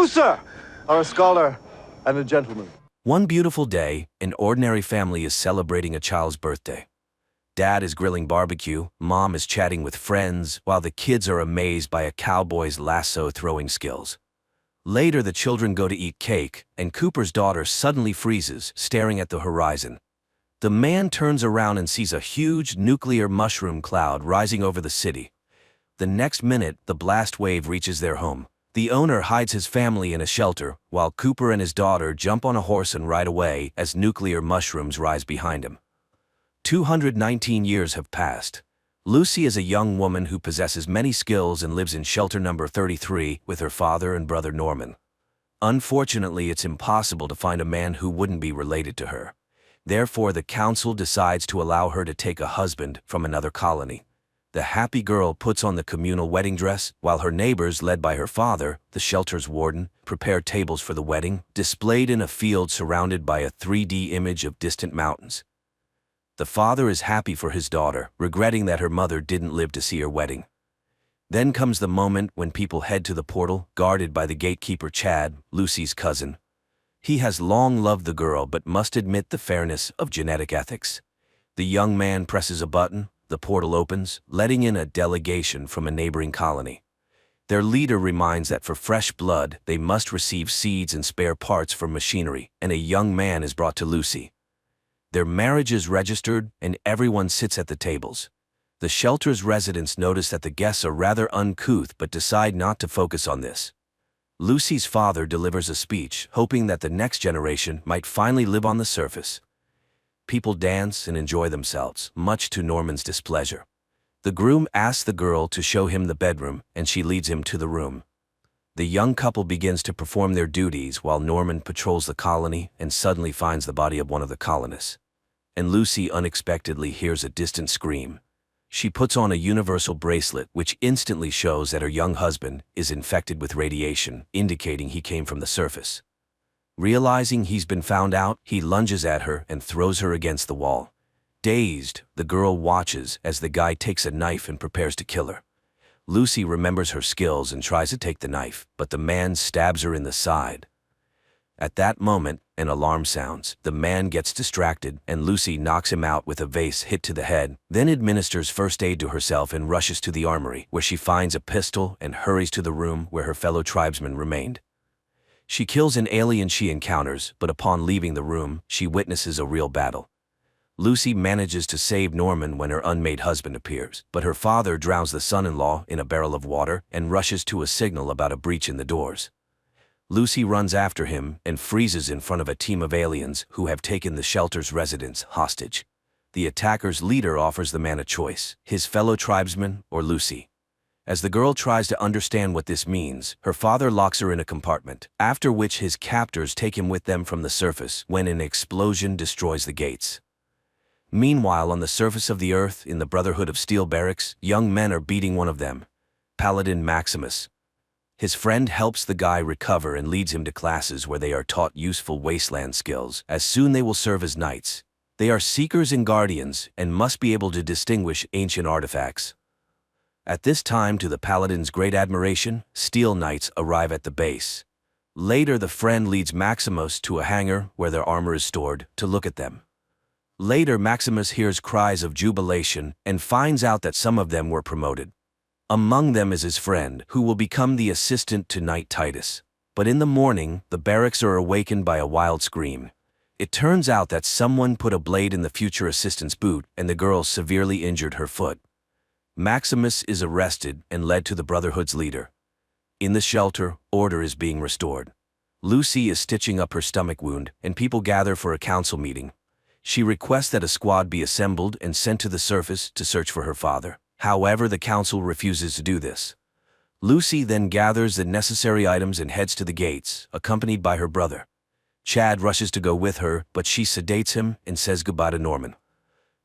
sir, are a scholar and a gentleman. One beautiful day, an ordinary family is celebrating a child's birthday. Dad is grilling barbecue, Mom is chatting with friends, while the kids are amazed by a cowboy's lasso throwing skills. Later, the children go to eat cake, and Cooper's daughter suddenly freezes, staring at the horizon. The man turns around and sees a huge nuclear mushroom cloud rising over the city. The next minute, the blast wave reaches their home. The owner hides his family in a shelter, while Cooper and his daughter jump on a horse and ride away as nuclear mushrooms rise behind him. 219 years have passed. Lucy is a young woman who possesses many skills and lives in shelter number 33 with her father and brother Norman. Unfortunately, it's impossible to find a man who wouldn't be related to her. Therefore, the council decides to allow her to take a husband from another colony. The happy girl puts on the communal wedding dress, while her neighbors, led by her father, the shelter's warden, prepare tables for the wedding, displayed in a field surrounded by a 3D image of distant mountains. The father is happy for his daughter, regretting that her mother didn't live to see her wedding. Then comes the moment when people head to the portal, guarded by the gatekeeper Chad, Lucy's cousin. He has long loved the girl but must admit the fairness of genetic ethics. The young man presses a button, the portal opens, letting in a delegation from a neighboring colony. Their leader reminds that for fresh blood, they must receive seeds and spare parts for machinery, and a young man is brought to Lucy. Their marriage is registered, and everyone sits at the tables. The shelter's residents notice that the guests are rather uncouth but decide not to focus on this. Lucy's father delivers a speech, hoping that the next generation might finally live on the surface. People dance and enjoy themselves, much to Norman's displeasure. The groom asks the girl to show him the bedroom, and she leads him to the room. The young couple begins to perform their duties while Norman patrols the colony and suddenly finds the body of one of the colonists. And Lucy unexpectedly hears a distant scream. She puts on a universal bracelet, which instantly shows that her young husband is infected with radiation, indicating he came from the surface. Realizing he's been found out, he lunges at her and throws her against the wall. Dazed, the girl watches as the guy takes a knife and prepares to kill her. Lucy remembers her skills and tries to take the knife, but the man stabs her in the side. At that moment, an alarm sounds. The man gets distracted, and Lucy knocks him out with a vase hit to the head, then administers first aid to herself and rushes to the armory, where she finds a pistol and hurries to the room where her fellow tribesmen remained. She kills an alien she encounters, but upon leaving the room, she witnesses a real battle. Lucy manages to save Norman when her unmade husband appears, but her father drowns the son-in-law in a barrel of water and rushes to a signal about a breach in the doors. Lucy runs after him and freezes in front of a team of aliens who have taken the shelter's residents hostage. The attacker's leader offers the man a choice: his fellow tribesmen or Lucy. As the girl tries to understand what this means, her father locks her in a compartment, after which his captors take him with them from the surface when an explosion destroys the gates. Meanwhile, on the surface of the Earth, in the Brotherhood of Steel barracks, young men are beating one of them, Paladin Maximus. His friend helps the guy recover and leads him to classes where they are taught useful wasteland skills, as soon they will serve as knights. They are seekers and guardians and must be able to distinguish ancient artifacts. At this time, to the Paladin's great admiration, Steel Knights arrive at the base. Later, the friend leads Maximus to a hangar where their armor is stored to look at them. Later, Maximus hears cries of jubilation and finds out that some of them were promoted. Among them is his friend, who will become the assistant to Knight Titus. But in the morning, the barracks are awakened by a wild scream. It turns out that someone put a blade in the future assistant's boot, and the girl severely injured her foot. Maximus is arrested and led to the Brotherhood's leader. In the shelter, order is being restored. Lucy is stitching up her stomach wound, and people gather for a council meeting. She requests that a squad be assembled and sent to the surface to search for her father. However, the council refuses to do this. Lucy then gathers the necessary items and heads to the gates, accompanied by her brother. Chad rushes to go with her, but she sedates him and says goodbye to Norman.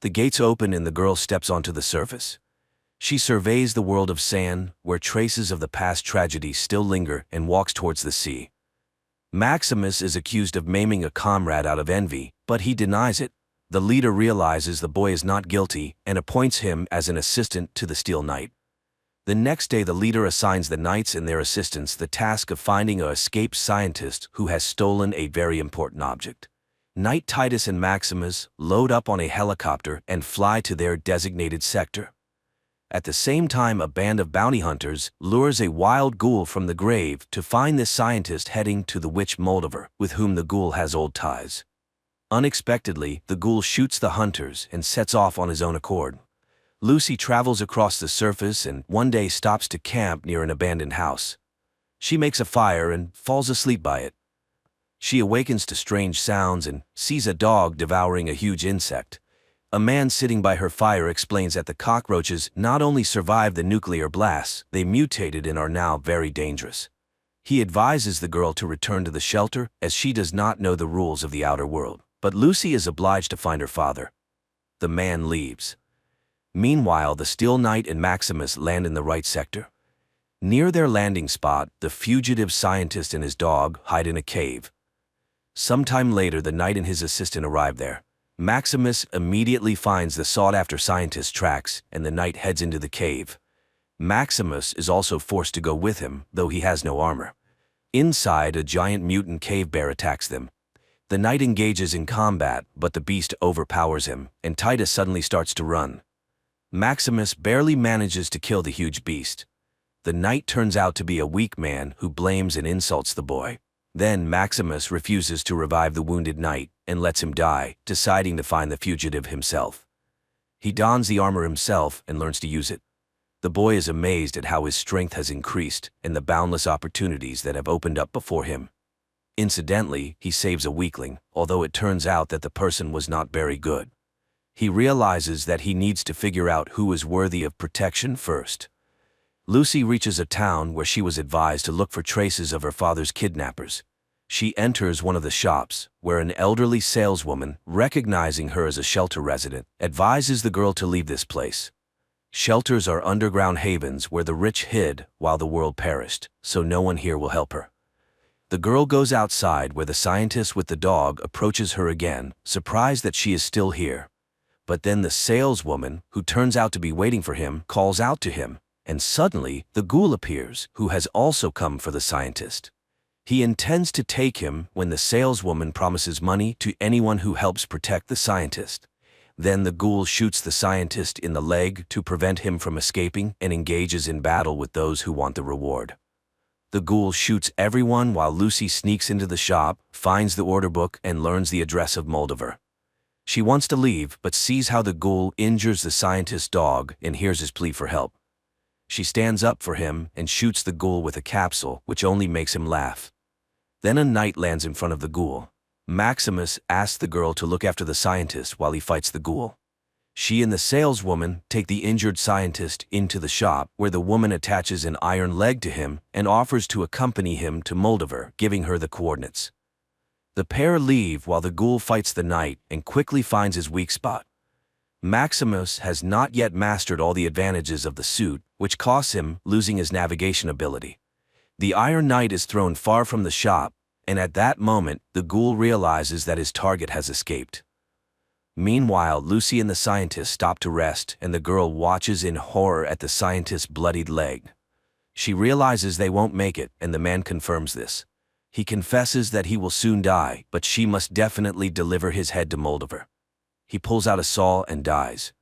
The gates open and the girl steps onto the surface. She surveys the world of sand, where traces of the past tragedy still linger, and walks towards the sea. Maximus is accused of maiming a comrade out of envy, but he denies it. The leader realizes the boy is not guilty and appoints him as an assistant to the Steel Knight. The next day, the leader assigns the knights and their assistants the task of finding a escaped scientist who has stolen a very important object. Knight Titus and Maximus load up on a helicopter and fly to their designated sector. At the same time, a band of bounty hunters lures a wild ghoul from the grave to find this scientist heading to the witch Moldover, with whom the ghoul has old ties. Unexpectedly, the ghoul shoots the hunters and sets off on his own accord. Lucy travels across the surface and one day stops to camp near an abandoned house. She makes a fire and falls asleep by it. She awakens to strange sounds and sees a dog devouring a huge insect. A man sitting by her fire explains that the cockroaches not only survived the nuclear blasts, they mutated and are now very dangerous. He advises the girl to return to the shelter as she does not know the rules of the outer world, but Lucy is obliged to find her father. The man leaves. Meanwhile, the Steel Knight and Maximus land in the right sector. Near their landing spot, the fugitive scientist and his dog hide in a cave. Sometime later, the knight and his assistant arrive there. Maximus immediately finds the sought-after scientist's tracks, and the knight heads into the cave. Maximus is also forced to go with him, though he has no armor. Inside, a giant mutant cave bear attacks them. The knight engages in combat, but the beast overpowers him, and Titus suddenly starts to run. Maximus barely manages to kill the huge beast. The knight turns out to be a weak man who blames and insults the boy. Then Maximus refuses to revive the wounded knight and lets him die, deciding to find the fugitive himself. He dons the armor himself and learns to use it. The boy is amazed at how his strength has increased and the boundless opportunities that have opened up before him. Incidentally, he saves a weakling, although it turns out that the person was not very good. He realizes that he needs to figure out who is worthy of protection first. Lucy reaches a town where she was advised to look for traces of her father's kidnappers. She enters one of the shops, where an elderly saleswoman, recognizing her as a shelter resident, advises the girl to leave this place. Shelters are underground havens where the rich hid while the world perished, so no one here will help her. The girl goes outside where the scientist with the dog approaches her again, surprised that she is still here. But then the saleswoman, who turns out to be waiting for him, calls out to him, and suddenly the ghoul appears, who has also come for the scientist. He intends to take him when the saleswoman promises money to anyone who helps protect the scientist. Then the ghoul shoots the scientist in the leg to prevent him from escaping and engages in battle with those who want the reward. The ghoul shoots everyone while Lucy sneaks into the shop, finds the order book, and learns the address of Moldover. She wants to leave, but sees how the ghoul injures the scientist's dog and hears his plea for help. She stands up for him and shoots the ghoul with a capsule, which only makes him laugh. Then a knight lands in front of the ghoul. Maximus asks the girl to look after the scientist while he fights the ghoul. She and the saleswoman take the injured scientist into the shop, where the woman attaches an iron leg to him and offers to accompany him to Moldover, giving her the coordinates. The pair leave while the ghoul fights the knight and quickly finds his weak spot. Maximus has not yet mastered all the advantages of the suit, which costs him losing his navigation ability. The Iron Knight is thrown far from the shop, and at that moment, the ghoul realizes that his target has escaped. Meanwhile, Lucy and the scientist stop to rest, and the girl watches in horror at the scientist's bloodied leg. She realizes they won't make it, and the man confirms this. He confesses that he will soon die, but she must definitely deliver his head to Moldover. He pulls out a saw and dies.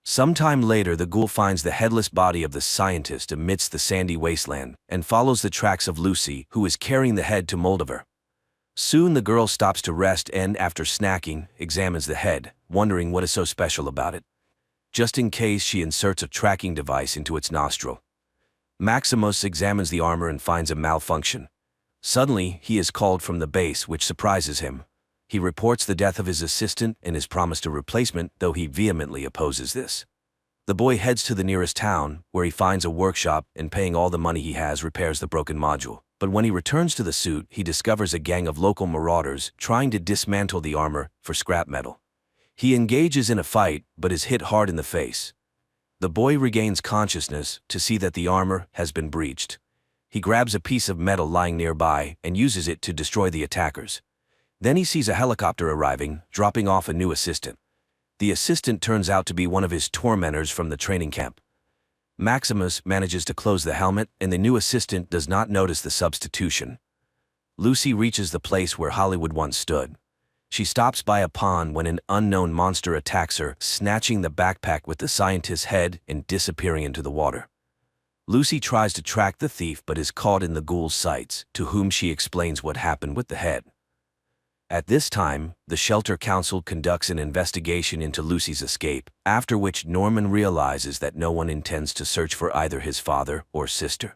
Sometime later, the ghoul finds the headless body of the scientist amidst the sandy wasteland and follows the tracks of Lucy, who is carrying the head to Moldover. Soon the girl stops to rest and, after snacking, examines the head, wondering what is so special about it. Just in case, she inserts a tracking device into its nostril. Maximus examines the armor and finds a malfunction. Suddenly, he is called from the base, which surprises him. He reports the death of his assistant and is promised a replacement, though he vehemently opposes this. The boy heads to the nearest town, where he finds a workshop and, paying all the money he has, repairs the broken module. But when he returns to the suit, he discovers a gang of local marauders trying to dismantle the armor for scrap metal. He engages in a fight, but is hit hard in the face. The boy regains consciousness to see that the armor has been breached. He grabs a piece of metal lying nearby and uses it to destroy the attackers. Then he sees a helicopter arriving, dropping off a new assistant. The assistant turns out to be one of his tormentors from the training camp. Maximus manages to close the helmet, and the new assistant does not notice the substitution. Lucy reaches the place where Hollywood once stood. She stops by a pond when an unknown monster attacks her, snatching the backpack with the scientist's head and disappearing into the water. Lucy tries to track the thief but is caught in the ghoul's sights, to whom she explains what happened with the head. At this time, the Shelter Council conducts an investigation into Lucy's escape, after which Norman realizes that no one intends to search for either his father or sister.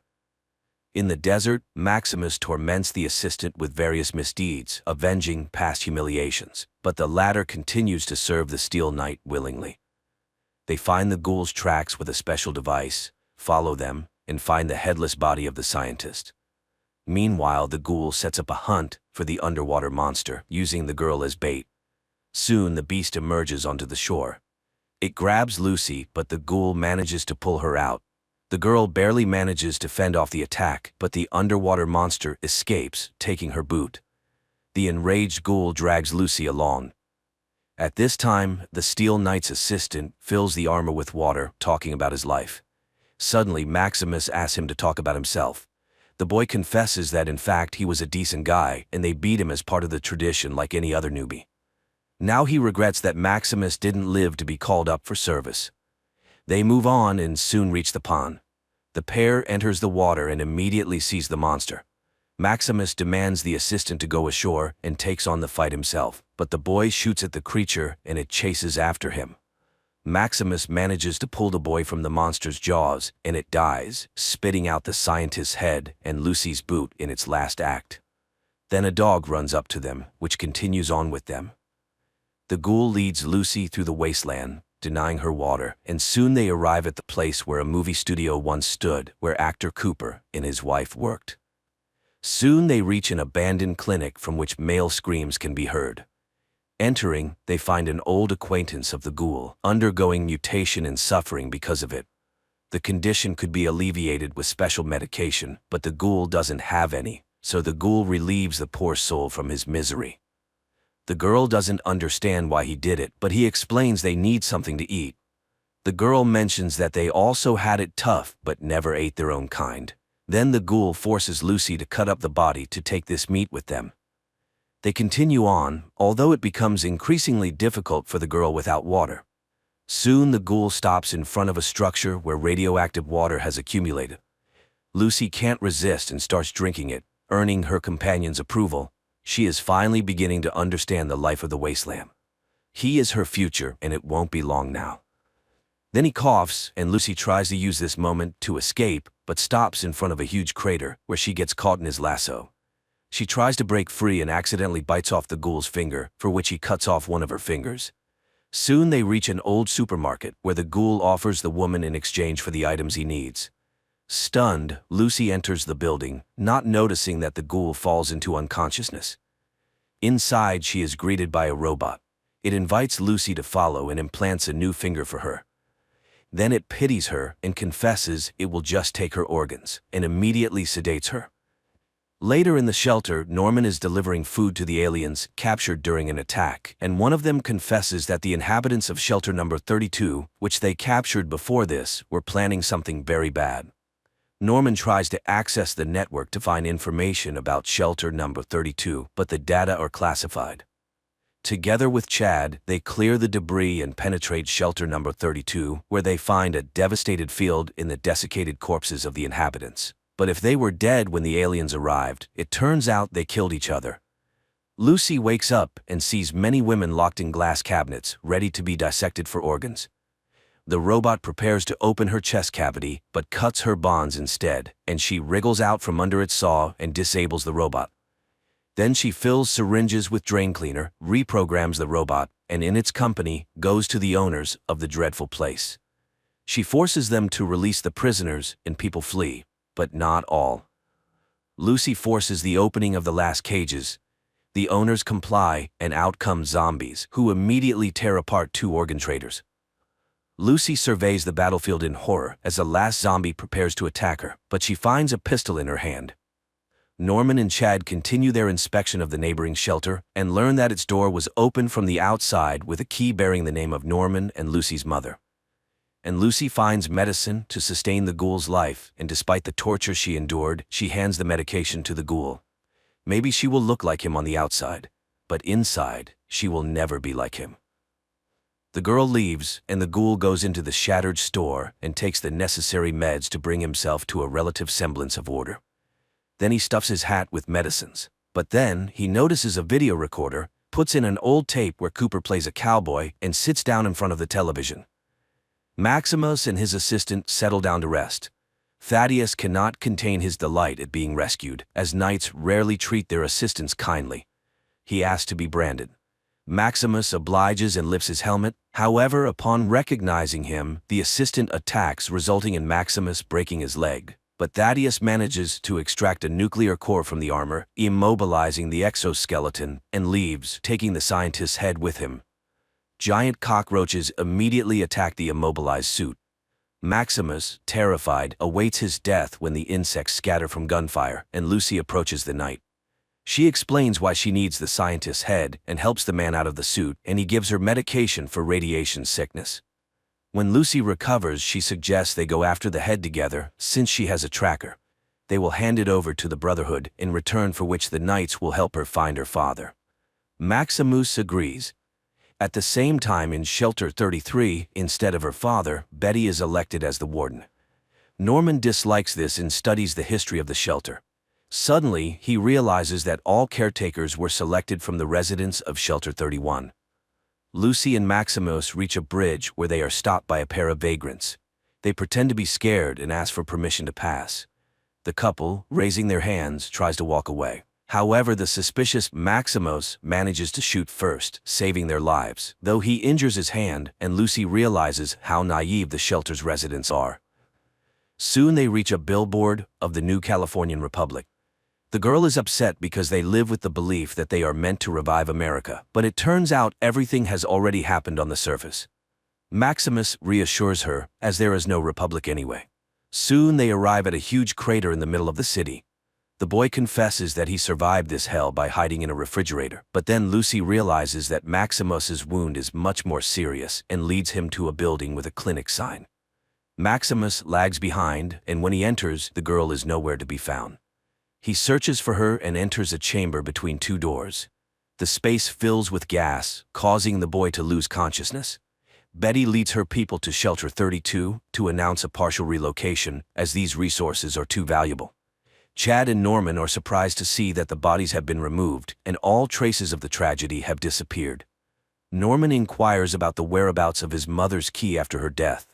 In the desert, Maximus torments the assistant with various misdeeds, avenging past humiliations, but the latter continues to serve the Steel Knight willingly. They find the ghoul's tracks with a special device, follow them, and find the headless body of the scientist. Meanwhile, the ghoul sets up a hunt for the underwater monster, using the girl as bait. Soon, the beast emerges onto the shore. It grabs Lucy, but the ghoul manages to pull her out. The girl barely manages to fend off the attack, but the underwater monster escapes, taking her boot. The enraged ghoul drags Lucy along. At this time, the Steel Knight's assistant fills the armor with water, talking about his life. Suddenly, Maximus asks him to talk about himself. The boy confesses that in fact he was a decent guy, and they beat him as part of the tradition like any other newbie. Now he regrets that Maximus didn't live to be called up for service. They move on and soon reach the pond. The pair enters the water and immediately sees the monster. Maximus demands the assistant to go ashore and takes on the fight himself, but the boy shoots at the creature and it chases after him. Maximus manages to pull the boy from the monster's jaws, and it dies, spitting out the scientist's head and Lucy's boot in its last act. Then a dog runs up to them, which continues on with them. The ghoul leads Lucy through the wasteland, denying her water, and soon they arrive at the place where a movie studio once stood, where actor Cooper and his wife worked. Soon they reach an abandoned clinic from which male screams can be heard. Entering, they find an old acquaintance of the ghoul, undergoing mutation and suffering because of it. The condition could be alleviated with special medication, but the ghoul doesn't have any, so the ghoul relieves the poor soul from his misery. The girl doesn't understand why he did it, but he explains they need something to eat. The girl mentions that they also had it tough, but never ate their own kind. Then the ghoul forces Lucy to cut up the body to take this meat with them. They continue on, although it becomes increasingly difficult for the girl without water. Soon the ghoul stops in front of a structure where radioactive water has accumulated. Lucy can't resist and starts drinking it, earning her companion's approval. She is finally beginning to understand the life of the wasteland. He is her future, and it won't be long now. Then he coughs, and Lucy tries to use this moment to escape, but stops in front of a huge crater, where she gets caught in his lasso. She tries to break free and accidentally bites off the ghoul's finger, for which he cuts off one of her fingers. Soon they reach an old supermarket, where the ghoul offers the woman in exchange for the items he needs. Stunned, Lucy enters the building, not noticing that the ghoul falls into unconsciousness. Inside, she is greeted by a robot. It invites Lucy to follow and implants a new finger for her. Then it pities her and confesses it will just take her organs, and immediately sedates her. Later in the shelter, Norman is delivering food to the aliens captured during an attack, and one of them confesses that the inhabitants of shelter number 32, which they captured before this, were planning something very bad. Norman tries to access the network to find information about shelter number 32, but the data are classified. Together with Chad, they clear the debris and penetrate shelter number 32, where they find a devastated field in the desiccated corpses of the inhabitants. But if they were dead when the aliens arrived, it turns out they killed each other. Lucy wakes up and sees many women locked in glass cabinets, ready to be dissected for organs. The robot prepares to open her chest cavity, but cuts her bonds instead, and she wriggles out from under its saw and disables the robot. Then she fills syringes with drain cleaner, reprograms the robot, and in its company, goes to the owners of the dreadful place. She forces them to release the prisoners, and people flee. But not all. Lucy forces the opening of the last cages. The owners comply, and out come zombies, who immediately tear apart two organ traders. Lucy surveys the battlefield in horror as the last zombie prepares to attack her, but she finds a pistol in her hand. Norman and Chad continue their inspection of the neighboring shelter and learn that its door was open from the outside with a key bearing the name of Norman and Lucy's mother. and Lucy finds medicine to sustain the ghoul's life, and despite the torture she endured, she hands the medication to the ghoul. Maybe she will look like him on the outside, but inside, she will never be like him. The girl leaves, and the ghoul goes into the shattered store and takes the necessary meds to bring himself to a relative semblance of order. Then he stuffs his hat with medicines. But then, he notices a video recorder, puts in an old tape where Cooper plays a cowboy, and sits down in front of the television. Maximus and his assistant settle down to rest. Thaddeus cannot contain his delight at being rescued, as knights rarely treat their assistants kindly. He asks to be branded. Maximus obliges and lifts his helmet. However, upon recognizing him, the assistant attacks, resulting in Maximus breaking his leg. But Thaddeus manages to extract a nuclear core from the armor, immobilizing the exoskeleton, and leaves, taking the scientist's head with him. Giant cockroaches immediately attack the immobilized suit. Maximus, terrified, awaits his death when the insects scatter from gunfire, and Lucy approaches the knight. She explains why she needs the scientist's head and helps the man out of the suit, and he gives her medication for radiation sickness. When Lucy recovers, she suggests they go after the head together, since she has a tracker. They will hand it over to the Brotherhood, in return for which the knights will help her find her father. Maximus agrees. At the same time, in Shelter 33, instead of her father, Betty is elected as the warden. Norman dislikes this and studies the history of the shelter. Suddenly, he realizes that all caretakers were selected from the residents of Shelter 31. Lucy and Maximus reach a bridge where they are stopped by a pair of vagrants. They pretend to be scared and ask for permission to pass. The couple, raising their hands, tries to walk away. However, the suspicious Maximus manages to shoot first, saving their lives, though he injures his hand, and Lucy realizes how naive the shelter's residents are. Soon they reach a billboard of the New Californian Republic. The girl is upset because they live with the belief that they are meant to revive America, but it turns out everything has already happened on the surface. Maximus reassures her, as there is no republic anyway. Soon they arrive at a huge crater in the middle of the city. The boy confesses that he survived this hell by hiding in a refrigerator, but then Lucy realizes that Maximus's wound is much more serious and leads him to a building with a clinic sign. Maximus lags behind, and when he enters, the girl is nowhere to be found. He searches for her and enters a chamber between two doors. The space fills with gas, causing the boy to lose consciousness. Betty leads her people to Shelter 32 to announce a partial relocation, as these resources are too valuable. Chad and Norman are surprised to see that the bodies have been removed and all traces of the tragedy have disappeared. Norman inquires about the whereabouts of his mother's key after her death.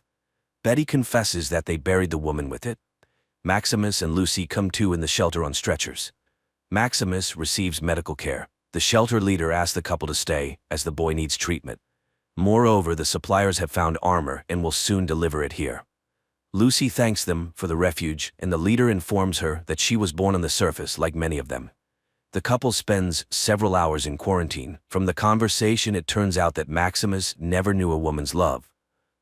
Betty confesses that they buried the woman with it. Maximus and Lucy come to in the shelter on stretchers. Maximus receives medical care. The shelter leader asks the couple to stay, as the boy needs treatment. Moreover, the suppliers have found armor and will soon deliver it here. Lucy thanks them for the refuge, and the leader informs her that she was born on the surface like many of them. The couple spends several hours in quarantine. From the conversation, it turns out that Maximus never knew a woman's love.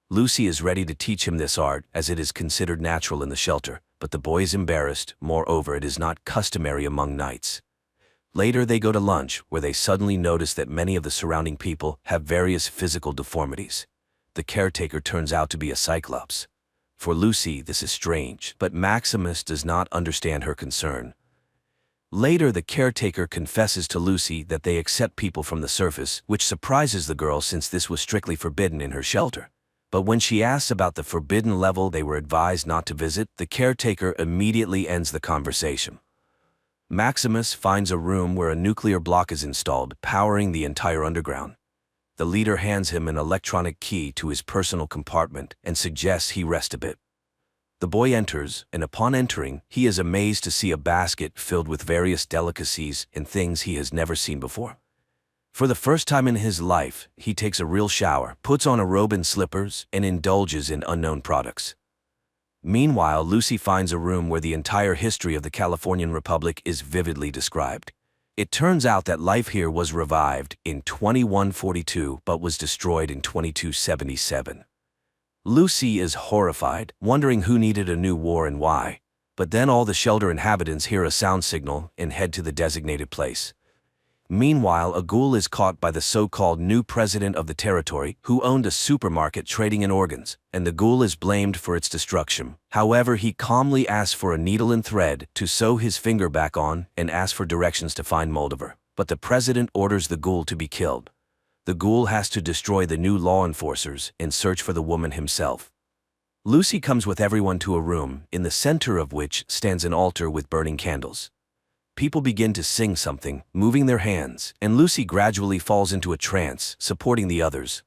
Lucy is ready to teach him this art, as it is considered natural in the shelter, but the boy is embarrassed. Moreover, it is not customary among knights. Later they go to lunch, where they suddenly notice that many of the surrounding people have various physical deformities. The caretaker turns out to be a cyclops. For Lucy, this is strange, but Maximus does not understand her concern. Later, the caretaker confesses to Lucy that they accept people from the surface, which surprises the girl since this was strictly forbidden in her shelter. But when she asks about the forbidden level they were advised not to visit, the caretaker immediately ends the conversation. Maximus finds a room where a nuclear block is installed, powering the entire underground. The leader hands him an electronic key to his personal compartment and suggests he rest a bit. The boy enters, and upon entering, he is amazed to see a basket filled with various delicacies and things he has never seen before. For the first time in his life, he takes a real shower, puts on a robe and slippers, and indulges in unknown products. Meanwhile, Lucy finds a room where the entire history of the Californian Republic is vividly described. It turns out that life here was revived in 2142 but was destroyed in 2277. Lucy is horrified, wondering who needed a new war and why. But then all the shelter inhabitants hear a sound signal and head to the designated place. Meanwhile, a ghoul is caught by the so-called new president of the territory, who owned a supermarket trading in organs, and the ghoul is blamed for its destruction. However, he calmly asks for a needle and thread to sew his finger back on and asks for directions to find Moldover. But the president orders the ghoul to be killed. The ghoul has to destroy the new law enforcers and search for the woman himself. Lucy comes with everyone to a room, in the center of which stands an altar with burning candles. People begin to sing something, moving their hands, and Lucy gradually falls into a trance, supporting the others.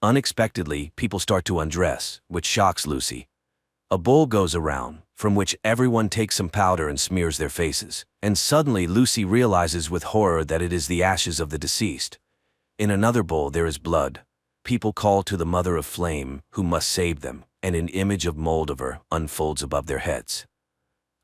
Unexpectedly, people start to undress, which shocks Lucy. A bowl goes around, from which everyone takes some powder and smears their faces, and suddenly Lucy realizes with horror that it is the ashes of the deceased. In another bowl there is blood. People call to the Mother of Flame, who must save them, and an image of Moldover unfolds above their heads.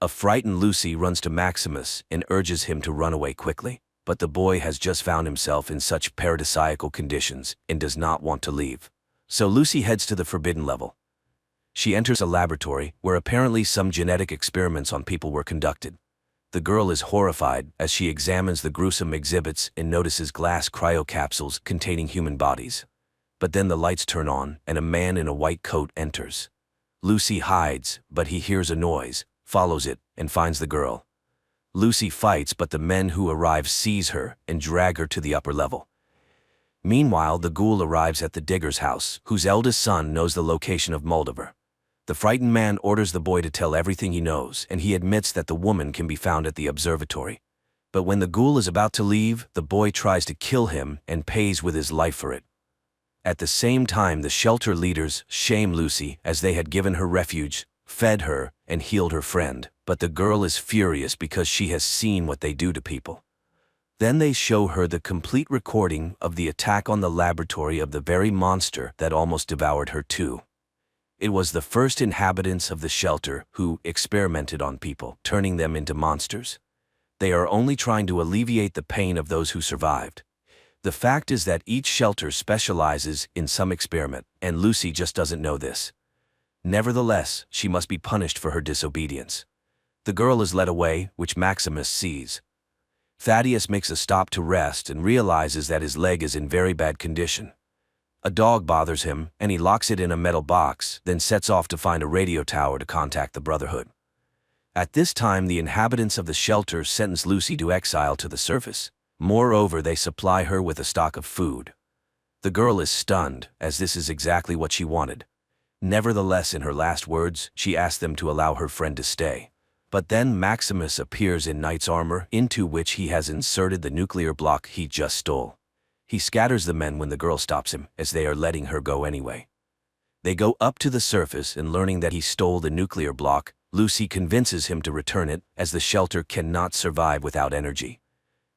A frightened Lucy runs to Maximus and urges him to run away quickly, but the boy has just found himself in such paradisiacal conditions and does not want to leave. So Lucy heads to the forbidden level. She enters a laboratory where apparently some genetic experiments on people were conducted. The girl is horrified as she examines the gruesome exhibits and notices glass cryocapsules containing human bodies. But then the lights turn on and a man in a white coat enters. Lucy hides, but he hears a noise, follows it, and finds the girl. Lucy fights, but the men who arrive seize her and drag her to the upper level. Meanwhile, the ghoul arrives at the digger's house, whose eldest son knows the location of Moldover. The frightened man orders the boy to tell everything he knows, and he admits that the woman can be found at the observatory. But when the ghoul is about to leave, the boy tries to kill him and pays with his life for it. At the same time, the shelter leaders shame Lucy as they had given her refuge, fed her, and healed her friend, but the girl is furious because she has seen what they do to people. Then they show her the complete recording of the attack on the laboratory of the very monster that almost devoured her too. It was the first inhabitants of the shelter who experimented on people, turning them into monsters. They are only trying to alleviate the pain of those who survived. The fact is that each shelter specializes in some experiment, and Lucy just doesn't know this. Nevertheless, she must be punished for her disobedience. The girl is led away, which Maximus sees. Thaddeus makes a stop to rest and realizes that his leg is in very bad condition. A dog bothers him, and he locks it in a metal box, then sets off to find a radio tower to contact the Brotherhood. At this time, the inhabitants of the shelter sentence Lucy to exile to the surface. Moreover, they supply her with a stock of food. The girl is stunned, as this is exactly what she wanted. Nevertheless, in her last words, she asks them to allow her friend to stay. But then Maximus appears in knight's armor, into which he has inserted the nuclear block he just stole. He scatters the men when the girl stops him, as they are letting her go anyway. They go up to the surface, and learning that he stole the nuclear block, Lucy convinces him to return it, as the shelter cannot survive without energy.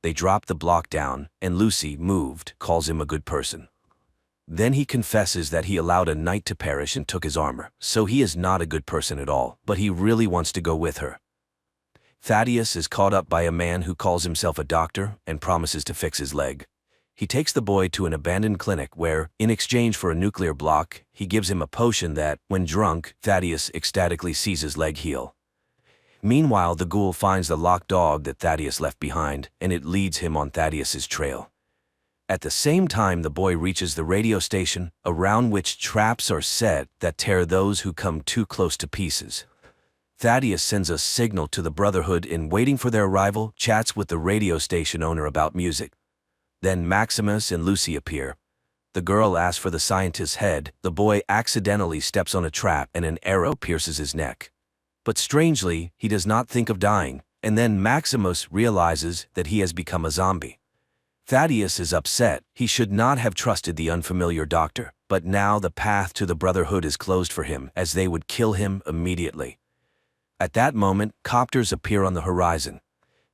They drop the block down, and Lucy, moved, calls him a good person. Then he confesses that he allowed a knight to perish and took his armor, so he is not a good person at all, but he really wants to go with her. Thaddeus is caught up by a man who calls himself a doctor and promises to fix his leg. He takes the boy to an abandoned clinic where, in exchange for a nuclear block, he gives him a potion that, when drunk, Thaddeus ecstatically sees his leg heal. Meanwhile, the ghoul finds the locked dog that Thaddeus left behind, and it leads him on Thaddeus's trail. At the same time, the boy reaches the radio station, around which traps are set that tear those who come too close to pieces. Thaddeus sends a signal to the Brotherhood and, waiting for their arrival, chats with the radio station owner about music. Then Maximus and Lucy appear. The girl asks for the scientist's head, the boy accidentally steps on a trap and an arrow pierces his neck. But strangely, he does not think of dying, and then Maximus realizes that he has become a zombie. Thaddeus is upset. He should not have trusted the unfamiliar doctor, but now the path to the Brotherhood is closed for him, as they would kill him immediately. At that moment, copters appear on the horizon.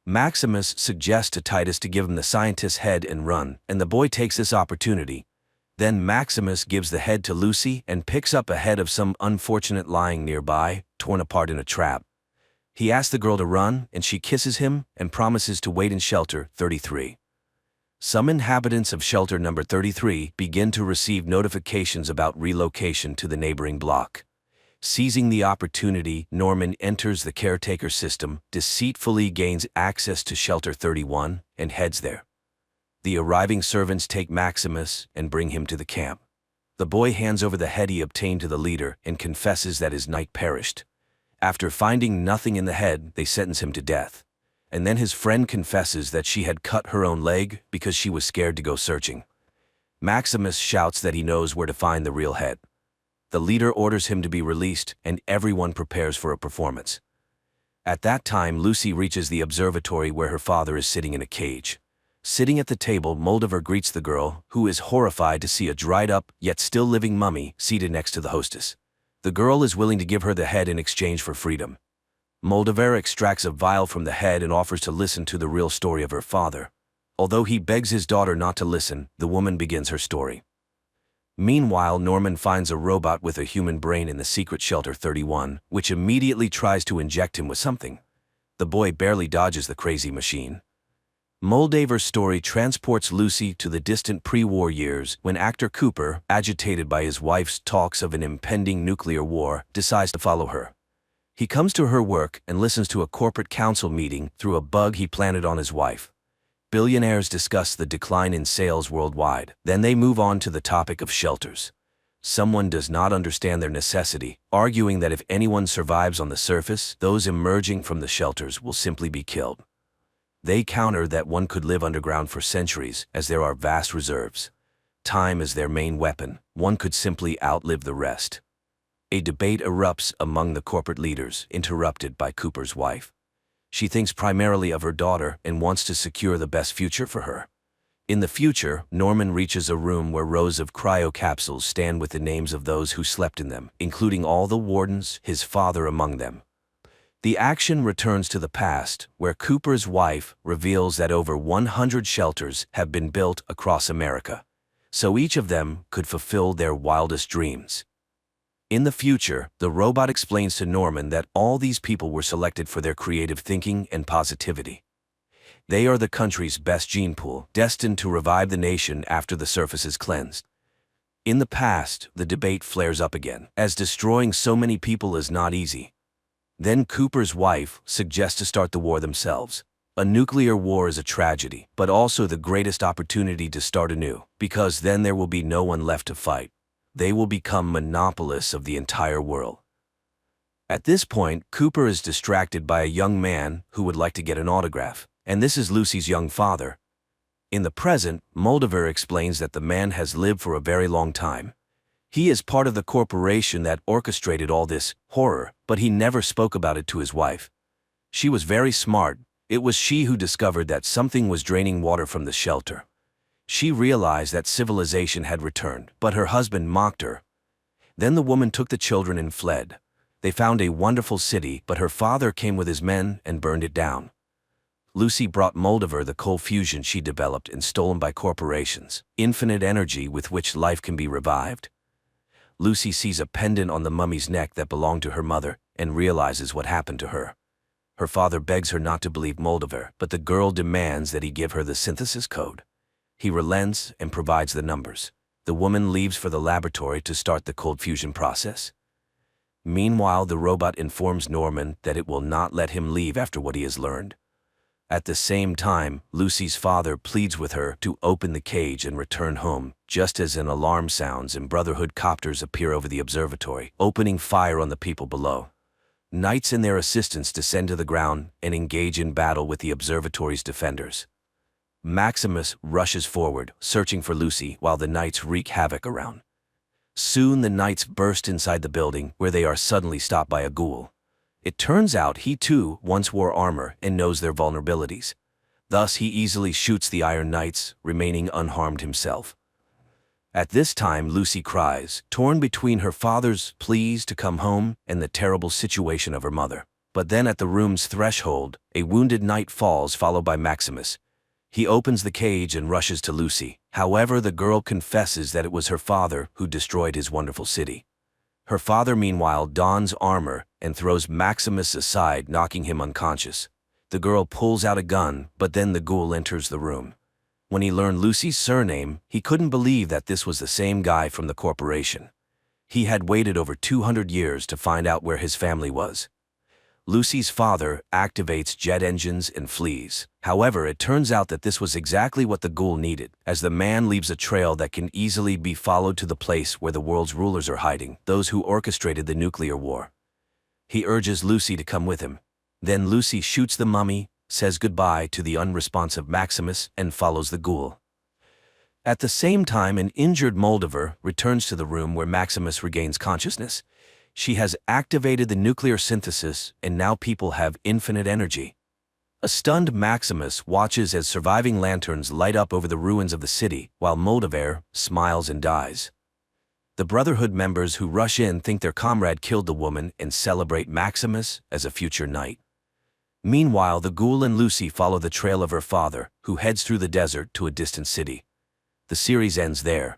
Maximus suggests to Titus to give him the scientist's head and run, and the boy takes this opportunity. Then Maximus gives the head to Lucy and picks up a head of some unfortunate lying nearby, torn apart in a trap. He asks the girl to run, and she kisses him and promises to wait in shelter 33. Some inhabitants of shelter number 33 begin to receive notifications about relocation to the neighboring block. Seizing the opportunity, Norman enters the caretaker system, deceitfully gains access to shelter 31, and heads there. The arriving servants take Maximus and bring him to the camp. The boy hands over the head he obtained to the leader and confesses that his knight perished. After finding nothing in the head, they sentence him to death. And then his friend confesses that she had cut her own leg because she was scared to go searching. Maximus shouts that he knows where to find the real head. The leader orders him to be released, and everyone prepares for a performance. At that time, Lucy reaches the observatory where her father is sitting in a cage. Sitting at the table, Moldaver greets the girl, who is horrified to see a dried-up, yet still living mummy seated next to the hostess. The girl is willing to give her the head in exchange for freedom. Moldaver extracts a vial from the head and offers to listen to the real story of her father. Although he begs his daughter not to listen, the woman begins her story. Meanwhile, Norman finds a robot with a human brain in the secret shelter 31, which immediately tries to inject him with something. The boy barely dodges the crazy machine. Moldaver's story transports Lucy to the distant pre-war years when actor Cooper, agitated by his wife's talks of an impending nuclear war, decides to follow her. He comes to her work and listens to a corporate council meeting through a bug he planted on his wife. Billionaires discuss the decline in sales worldwide. Then they move on to the topic of shelters. Someone does not understand their necessity, arguing that if anyone survives on the surface, those emerging from the shelters will simply be killed. They counter that one could live underground for centuries, as there are vast reserves. Time is their main weapon. One could simply outlive the rest. A debate erupts among the corporate leaders, interrupted by Cooper's wife. She thinks primarily of her daughter and wants to secure the best future for her. In the future, Norman reaches a room where rows of cryo capsules stand with the names of those who slept in them, including all the wardens, his father among them. The action returns to the past, where Cooper's wife reveals that over 100 shelters have been built across America, so each of them could fulfill their wildest dreams. In the future, the robot explains to Norman that all these people were selected for their creative thinking and positivity. They are the country's best gene pool, destined to revive the nation after the surface is cleansed. In the past, the debate flares up again, as destroying so many people is not easy. Then Cooper's wife suggests to start the war themselves. A nuclear war is a tragedy, but also the greatest opportunity to start anew, because then there will be no one left to fight. They will become monopolists of the entire world. At this point, Cooper is distracted by a young man who would like to get an autograph, and this is Lucy's young father. In the present, Moldaver explains that the man has lived for a very long time. He is part of the corporation that orchestrated all this horror, but he never spoke about it to his wife. She was very smart. It was she who discovered that something was draining water from the shelter. She realized that civilization had returned, but her husband mocked her. Then the woman took the children and fled. They found a wonderful city, but her father came with his men and burned it down. Lucy brought Moldaver the cold fusion she developed and stolen by corporations, infinite energy with which life can be revived. Lucy sees a pendant on the mummy's neck that belonged to her mother and realizes what happened to her. Her father begs her not to believe Moldaver, but the girl demands that he give her the synthesis code. He relents and provides the numbers. The woman leaves for the laboratory to start the cold fusion process. Meanwhile, the robot informs Norman that it will not let him leave after what he has learned. At the same time, Lucy's father pleads with her to open the cage and return home, just as an alarm sounds and Brotherhood copters appear over the observatory, opening fire on the people below. Knights and their assistants descend to the ground and engage in battle with the observatory's defenders. Maximus rushes forward, searching for Lucy, while the knights wreak havoc around. Soon the knights burst inside the building, where they are suddenly stopped by a ghoul. It turns out he too once wore armor and knows their vulnerabilities. Thus he easily shoots the Iron Knights, remaining unharmed himself. At this time Lucy cries, torn between her father's pleas to come home and the terrible situation of her mother. But then at the room's threshold, a wounded knight falls, followed by Maximus. He opens the cage and rushes to Lucy. However, the girl confesses that it was her father who destroyed his wonderful city. Her father, meanwhile, dons armor and throws Maximus aside, knocking him unconscious. The girl pulls out a gun, but then the ghoul enters the room. When he learned Lucy's surname, he couldn't believe that this was the same guy from the corporation. He had waited over 200 years to find out where his family was. Lucy's father activates jet engines and flees. However, it turns out that this was exactly what the ghoul needed, as the man leaves a trail that can easily be followed to the place where the world's rulers are hiding, those who orchestrated the nuclear war. He urges Lucy to come with him. Then Lucy shoots the mummy, says goodbye to the unresponsive Maximus, and follows the ghoul. At the same time, an injured Moldover returns to the room where Maximus regains consciousness. She has activated the nuclear synthesis, and now people have infinite energy. A stunned Maximus watches as surviving lanterns light up over the ruins of the city, while Moldover smiles and dies. The Brotherhood members who rush in think their comrade killed the woman and celebrate Maximus as a future knight. Meanwhile, the ghoul and Lucy follow the trail of her father, who heads through the desert to a distant city. The series ends there.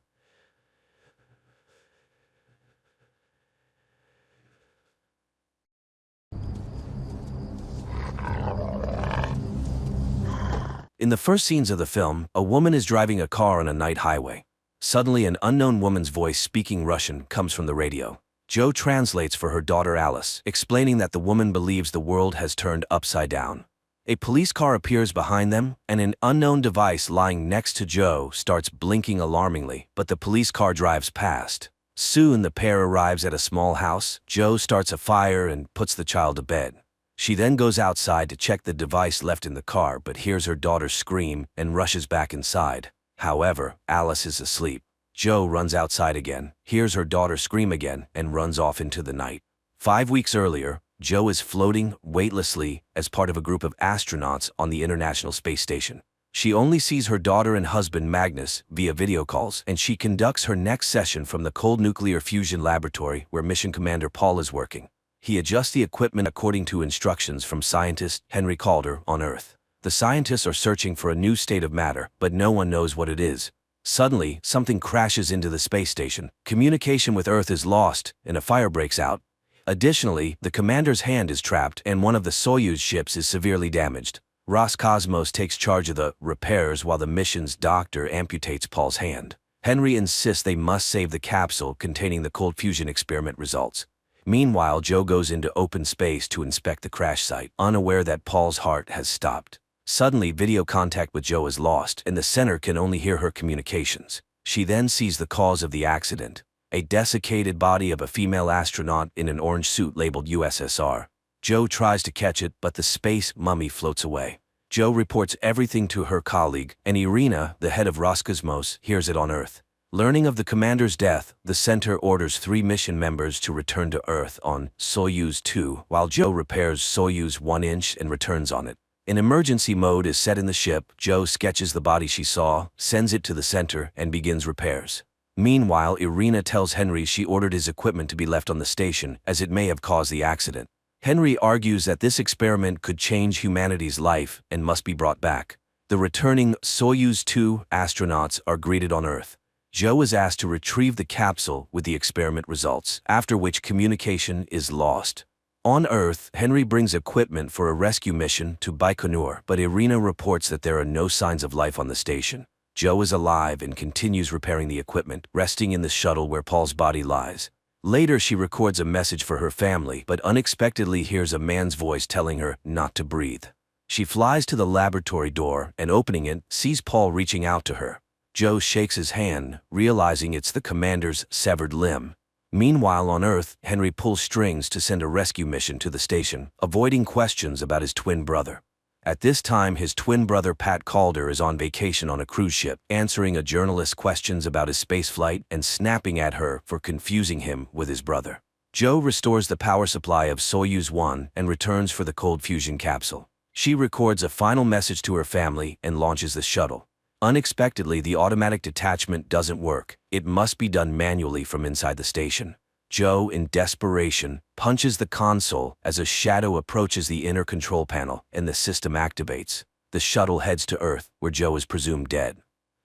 In the first scenes of the film, a woman is driving a car on a night highway. Suddenly, an unknown woman's voice speaking Russian comes from the radio. Joe translates for her daughter Alice, explaining that the woman believes the world has turned upside down. A police car appears behind them, and an unknown device lying next to Joe starts blinking alarmingly, but the police car drives past. Soon, the pair arrives at a small house. Joe starts a fire and puts the child to bed. She then goes outside to check the device left in the car, but hears her daughter scream and rushes back inside. However, Alice is asleep. Joe runs outside again, hears her daughter scream again, and runs off into the night. 5 weeks earlier, Joe is floating weightlessly as part of a group of astronauts on the International Space Station. She only sees her daughter and husband Magnus via video calls, and she conducts her next session from the cold nuclear fusion laboratory where Mission Commander Paul is working. He adjusts the equipment according to instructions from scientist Henry Calder on Earth. The scientists are searching for a new state of matter, but no one knows what it is. Suddenly, something crashes into the space station. Communication with Earth is lost, and a fire breaks out. Additionally, the commander's hand is trapped, and one of the Soyuz ships is severely damaged. Roscosmos takes charge of the repairs while the mission's doctor amputates Paul's hand. Henry insists they must save the capsule containing the cold fusion experiment results. Meanwhile, Joe goes into open space to inspect the crash site, unaware that Paul's heart has stopped. Suddenly, video contact with Joe is lost, and the center can only hear her communications. She then sees the cause of the accident: a desiccated body of a female astronaut in an orange suit labeled USSR. Joe tries to catch it, but the space mummy floats away. Joe reports everything to her colleague, and Irina, the head of Roscosmos, hears it on Earth. Learning of the commander's death, the center orders 3 mission members to return to Earth on Soyuz 2, while Joe repairs Soyuz 1-inch and returns on it. An emergency mode is set in the ship. Joe sketches the body she saw, sends it to the center, and begins repairs. Meanwhile, Irina tells Henry she ordered his equipment to be left on the station, as it may have caused the accident. Henry argues that this experiment could change humanity's life and must be brought back. The returning Soyuz 2 astronauts are greeted on Earth. Joe is asked to retrieve the capsule with the experiment results, after which communication is lost. On Earth, Henry brings equipment for a rescue mission to Baikonur, but Irina reports that there are no signs of life on the station. Joe is alive and continues repairing the equipment, resting in the shuttle where Paul's body lies. Later, she records a message for her family, but unexpectedly hears a man's voice telling her not to breathe. She flies to the laboratory door and, opening it, sees Paul reaching out to her. Joe shakes his hand, realizing it's the commander's severed limb. Meanwhile, on Earth, Henry pulls strings to send a rescue mission to the station, avoiding questions about his twin brother. At this time, his twin brother Pat Calder is on vacation on a cruise ship, answering a journalist's questions about his spaceflight and snapping at her for confusing him with his brother. Joe restores the power supply of Soyuz 1 and returns for the cold fusion capsule. She records a final message to her family and launches the shuttle. Unexpectedly, the automatic detachment doesn't work. It must be done manually from inside the station. Joe, in desperation, punches the console as a shadow approaches the inner control panel and the system activates. The shuttle heads to Earth, where Joe is presumed dead.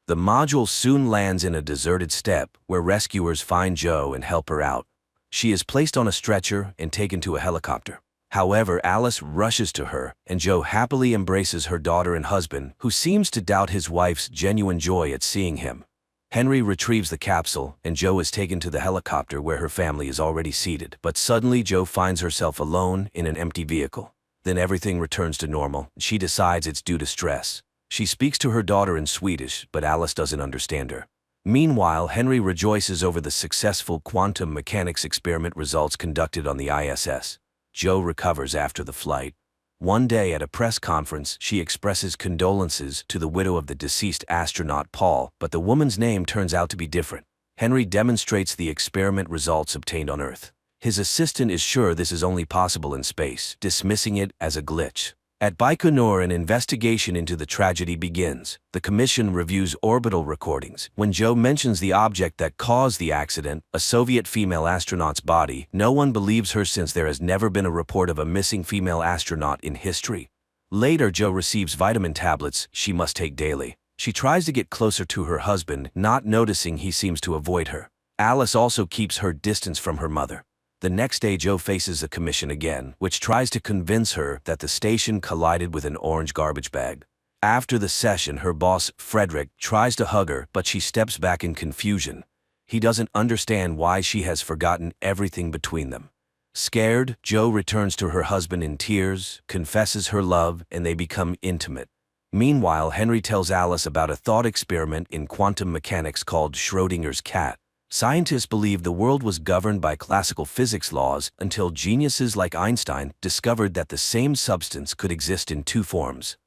The module soon lands in a deserted steppe, where rescuers find Joe and help her out. She is placed on a stretcher and taken to a helicopter. However, Alice rushes to her, and Joe happily embraces her daughter and husband, who seems to doubt his wife's genuine joy at seeing him. Henry retrieves the capsule, and Joe is taken to the helicopter where her family is already seated. But suddenly Joe finds herself alone in an empty vehicle. Then everything returns to normal. She decides it's due to stress. She speaks to her daughter in Swedish, but Alice doesn't understand her. Meanwhile, Henry rejoices over the successful quantum mechanics experiment results conducted on the ISS. Joe recovers after the flight. One day at a press conference, she expresses condolences to the widow of the deceased astronaut Paul, but the woman's name turns out to be different. Henry demonstrates the experiment results obtained on Earth. His assistant is sure this is only possible in space, dismissing it as a glitch. At Baikonur, an investigation into the tragedy begins. The commission reviews orbital recordings. When Joe mentions the object that caused the accident, a Soviet female astronaut's body, no one believes her since there has never been a report of a missing female astronaut in history. Later, Joe receives vitamin tablets she must take daily. She tries to get closer to her husband, not noticing he seems to avoid her. Alice also keeps her distance from her mother. The next day, Joe faces the commission again, which tries to convince her that the station collided with an orange garbage bag. After the session, her boss, Frederick, tries to hug her, but she steps back in confusion. He doesn't understand why she has forgotten everything between them. Scared, Joe returns to her husband in tears, confesses her love, and they become intimate. Meanwhile, Henry tells Alice about a thought experiment in quantum mechanics called Schrödinger's cat. Scientists believed the world was governed by classical physics laws until geniuses like Einstein discovered that the same substance could exist in two forms.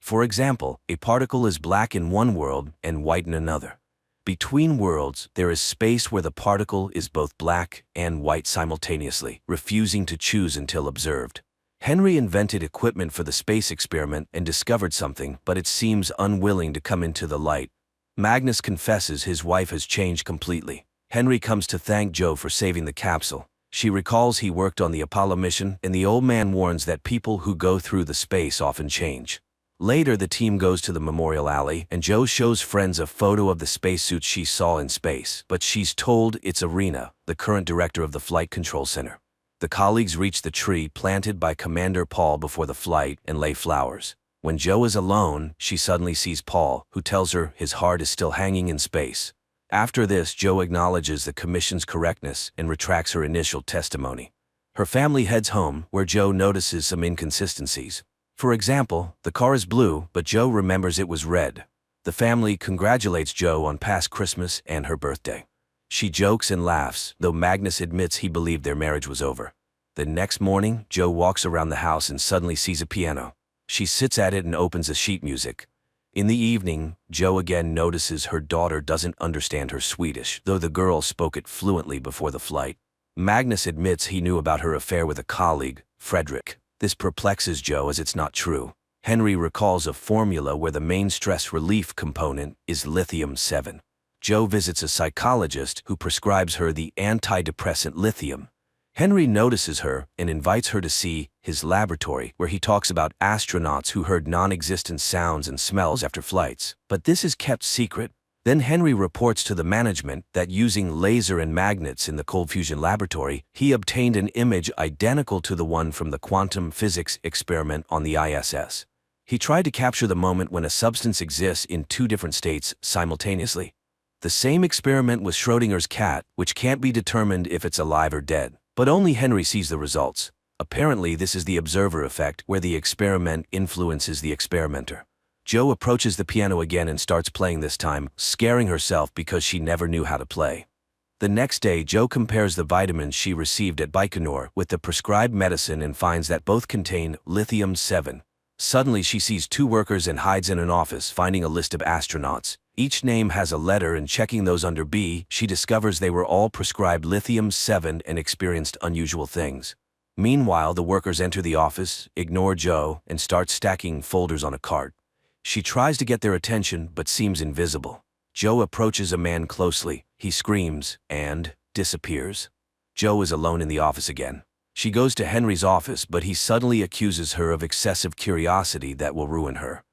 For example, a particle is black in one world and white in another. Between worlds, there is space where the particle is both black and white simultaneously, refusing to choose until observed. Henry invented equipment for the space experiment and discovered something, but it seems unwilling to come into the light. Magnus confesses his wife has changed completely. Henry comes to thank Joe for saving the capsule. She recalls he worked on the Apollo mission, and the old man warns that people who go through the space often change. Later, the team goes to the memorial alley, and Joe shows friends a photo of the spacesuit she saw in space, but she's told it's Irina, the current director of the Flight Control Center. The colleagues reach the tree planted by Commander Paul before the flight and lay flowers. When Joe is alone, she suddenly sees Paul, who tells her his heart is still hanging in space. After this, Joe acknowledges the commission's correctness and retracts her initial testimony. Her family heads home, where Joe notices some inconsistencies. For example, the car is blue, but Joe remembers it was red. The family congratulates Joe on past Christmas and her birthday. She jokes and laughs, though Magnus admits he believed their marriage was over. The next morning, Joe walks around the house and suddenly sees a piano. She sits at it and opens the sheet music. In the evening, Joe again notices her daughter doesn't understand her Swedish, though the girl spoke it fluently before the flight. Magnus admits he knew about her affair with a colleague, Frederick. This perplexes Joe as it's not true. Henry recalls a formula where the main stress relief component is lithium-7. Joe visits a psychologist who prescribes her the antidepressant lithium. Henry notices her and invites her to see his laboratory, where he talks about astronauts who heard non-existent sounds and smells after flights. But this is kept secret. Then Henry reports to the management that using laser and magnets in the cold fusion laboratory, he obtained an image identical to the one from the quantum physics experiment on the ISS. He tried to capture the moment when a substance exists in two different states simultaneously. The same experiment with Schrödinger's cat, which can't be determined if it's alive or dead. But only Henry sees the results. Apparently, this is the observer effect, where the experiment influences the experimenter. Joe approaches the piano again and starts playing this time, scaring herself because she never knew how to play. The next day, Joe compares the vitamins she received at Baikonur with the prescribed medicine and finds that both contain lithium-7. Suddenly, she sees two workers and hides in an office, finding a list of astronauts. Each name has a letter, and checking those under B, she discovers they were all prescribed lithium-7 and experienced unusual things. Meanwhile, the workers enter the office, ignore Joe, and start stacking folders on a cart. She tries to get their attention, but seems invisible. Joe approaches a man closely. He screams and disappears. Joe is alone in the office again. She goes to Henry's office, but he suddenly accuses her of excessive curiosity that will ruin her.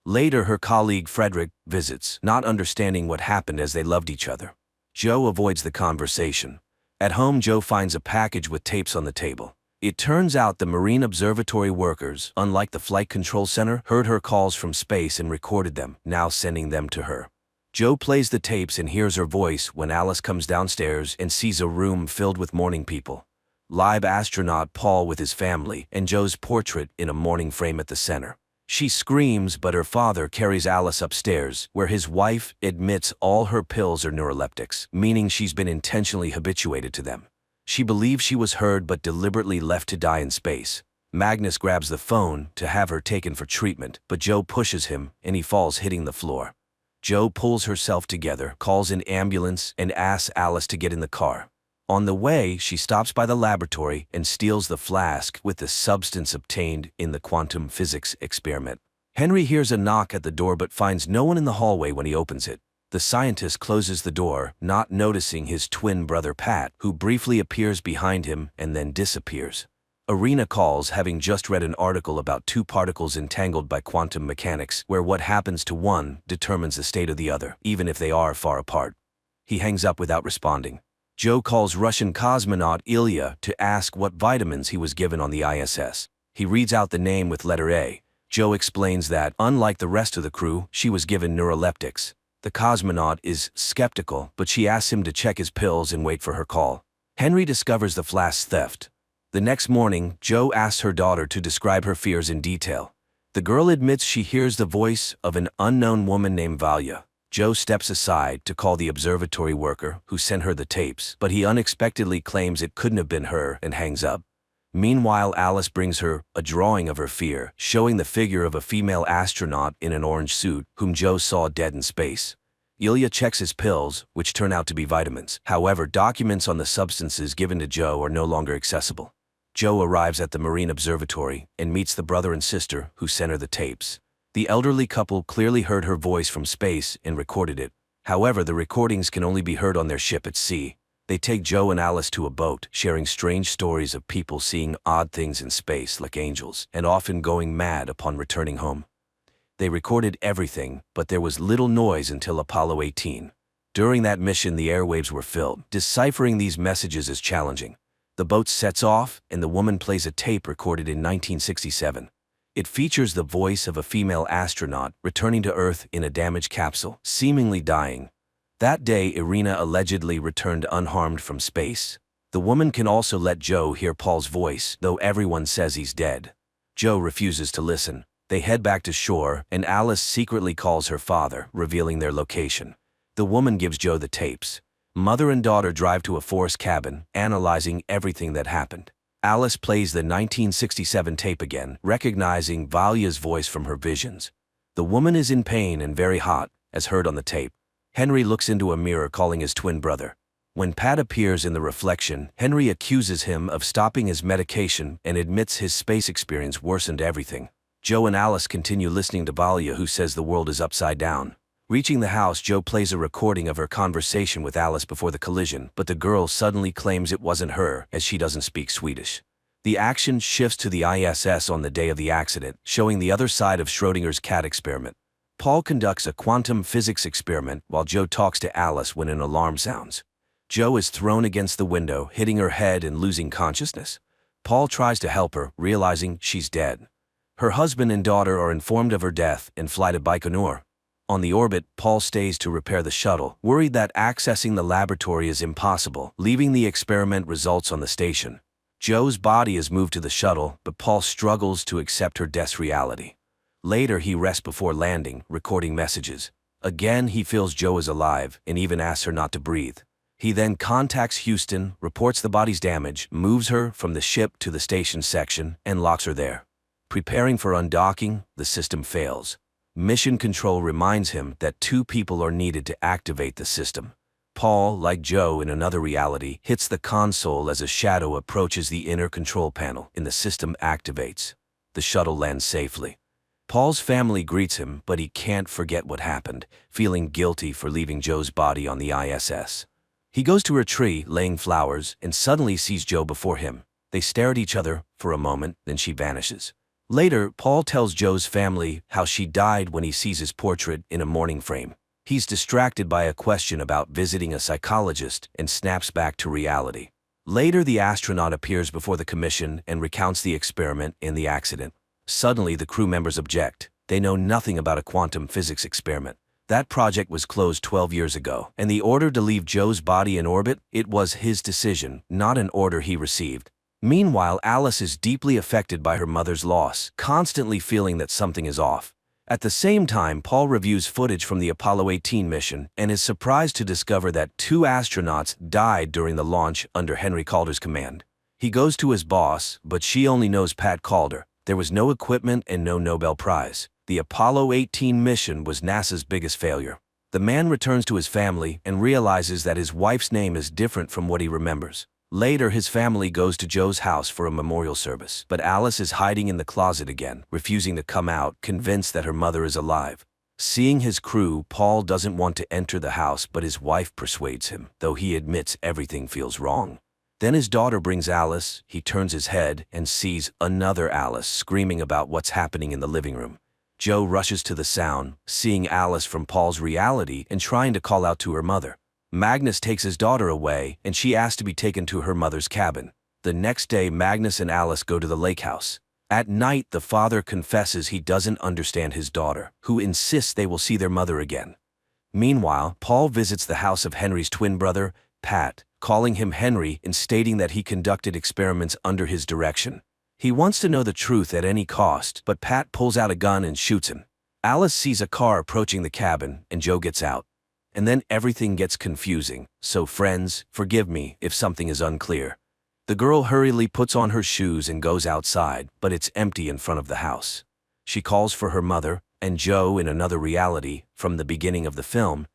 Later, her colleague Frederick visits, not understanding what happened as they loved each other. Joe avoids the conversation. At home, Joe finds a package with tapes on the table. It turns out the Marine Observatory workers, unlike the Flight Control Center, heard her calls from space and recorded them, now sending them to her. Joe plays the tapes and hears her voice when Alice comes downstairs and sees a room filled with mourning people. Live astronaut Paul with his family and Joe's portrait in a mourning frame at the center. She screams, but her father carries Alice upstairs, where his wife admits all her pills are neuroleptics, meaning she's been intentionally habituated to them. She believes she was heard but deliberately left to die in space. Magnus grabs the phone to have her taken for treatment, but Joe pushes him and he falls, hitting the floor. Joe pulls herself together, calls an ambulance, and asks Alice to get in the car. On the way, she stops by the laboratory and steals the flask with the substance obtained in the quantum physics experiment. Henry hears a knock at the door but finds no one in the hallway when he opens it. The scientist closes the door, not noticing his twin brother Pat, who briefly appears behind him and then disappears. Irina calls, having just read an article about two particles entangled by quantum mechanics, where what happens to one determines the state of the other, even if they are far apart. He hangs up without responding. Joe calls Russian cosmonaut Ilya to ask what vitamins he was given on the ISS. He reads out the name with letter A. Joe explains that, unlike the rest of the crew, she was given neuroleptics. The cosmonaut is skeptical, but she asks him to check his pills and wait for her call. Henry discovers the flask theft. The next morning, Joe asks her daughter to describe her fears in detail. The girl admits she hears the voice of an unknown woman named Valya. Joe steps aside to call the observatory worker who sent her the tapes, but he unexpectedly claims it couldn't have been her and hangs up. Meanwhile, Alice brings her a drawing of her fear, showing the figure of a female astronaut in an orange suit whom Joe saw dead in space. Ilya checks his pills, which turn out to be vitamins. However, documents on the substances given to Joe are no longer accessible. Joe arrives at the Marine Observatory and meets the brother and sister who sent her the tapes. The elderly couple clearly heard her voice from space and recorded it. However, the recordings can only be heard on their ship at sea. They take Joe and Alice to a boat, sharing strange stories of people seeing odd things in space like angels, and often going mad upon returning home. They recorded everything, but there was little noise until Apollo 18. During that mission, the airwaves were filled. Deciphering these messages is challenging. The boat sets off, and the woman plays a tape recorded in 1967. It features the voice of a female astronaut returning to Earth in a damaged capsule, seemingly dying. That day, Irina allegedly returned unharmed from space. The woman can also let Joe hear Paul's voice, though everyone says he's dead. Joe refuses to listen. They head back to shore, and Alice secretly calls her father, revealing their location. The woman gives Joe the tapes. Mother and daughter drive to a forest cabin, analyzing everything that happened. Alice plays the 1967 tape again, recognizing Valya's voice from her visions. The woman is in pain and very hot, as heard on the tape. Henry looks into a mirror, calling his twin brother. When Pat appears in the reflection, Henry accuses him of stopping his medication and admits his space experience worsened everything. Joe and Alice continue listening to Valya, who says the world is upside down. Reaching the house, Joe plays a recording of her conversation with Alice before the collision, but the girl suddenly claims it wasn't her, as she doesn't speak Swedish. The action shifts to the ISS on the day of the accident, showing the other side of Schrödinger's cat experiment. Paul conducts a quantum physics experiment while Joe talks to Alice when an alarm sounds. Joe is thrown against the window, hitting her head and losing consciousness. Paul tries to help her, realizing she's dead. Her husband and daughter are informed of her death and fly to Baikonur. On the orbit, Paul stays to repair the shuttle, worried that accessing the laboratory is impossible, leaving the experiment results on the station. Joe's body is moved to the shuttle, but Paul struggles to accept her death's reality. Later, he rests before landing, recording messages. Again, he feels Joe is alive and even asks her not to breathe. He then contacts Houston, reports the body's damage, moves her from the ship to the station section, and locks her there. Preparing for undocking, the system fails. Mission Control reminds him that 2 people are needed to activate the system. Paul, like Joe in another reality, hits the console as a shadow approaches the inner control panel, and the system activates. The shuttle lands safely. Paul's family greets him, but he can't forget what happened, feeling guilty for leaving Joe's body on the ISS. He goes to her tree, laying flowers, and suddenly sees Joe before him. They stare at each other for a moment, then she vanishes. Later, Paul tells Joe's family how she died when he sees his portrait in a mourning frame. He's distracted by a question about visiting a psychologist and snaps back to reality. Later, the astronaut appears before the commission and recounts the experiment and the accident. Suddenly, the crew members object. They know nothing about a quantum physics experiment. That project was closed 12 years ago, and the order to leave Joe's body in orbit, it was his decision, not an order he received. Meanwhile, Alice is deeply affected by her mother's loss, constantly feeling that something is off. At the same time, Paul reviews footage from the Apollo 18 mission and is surprised to discover that 2 astronauts died during the launch under Henry Calder's command. He goes to his boss, but she only knows Pat Calder. There was no equipment and no Nobel Prize. The Apollo 18 mission was NASA's biggest failure. The man returns to his family and realizes that his wife's name is different from what he remembers. Later, his family goes to Joe's house for a memorial service, but Alice is hiding in the closet again, refusing to come out, convinced that her mother is alive. Seeing his crew, Paul doesn't want to enter the house, but his wife persuades him, though he admits everything feels wrong. Then his daughter brings Alice. He turns his head and sees another Alice screaming about what's happening in the living room. Joe rushes to the sound, seeing Alice from Paul's reality and trying to call out to her mother. Magnus takes his daughter away, and she asks to be taken to her mother's cabin. The next day, Magnus and Alice go to the lake house. At night, the father confesses he doesn't understand his daughter, who insists they will see their mother again. Meanwhile, Paul visits the house of Henry's twin brother, Pat, calling him Henry and stating that he conducted experiments under his direction. He wants to know the truth at any cost, but Pat pulls out a gun and shoots him. Alice sees a car approaching the cabin, and Joe gets out. And then everything gets confusing, so friends, forgive me if something is unclear. The girl hurriedly puts on her shoes and goes outside, but it's empty in front of the house. She calls for her mother, and Joe, in another reality, from the beginning of the film,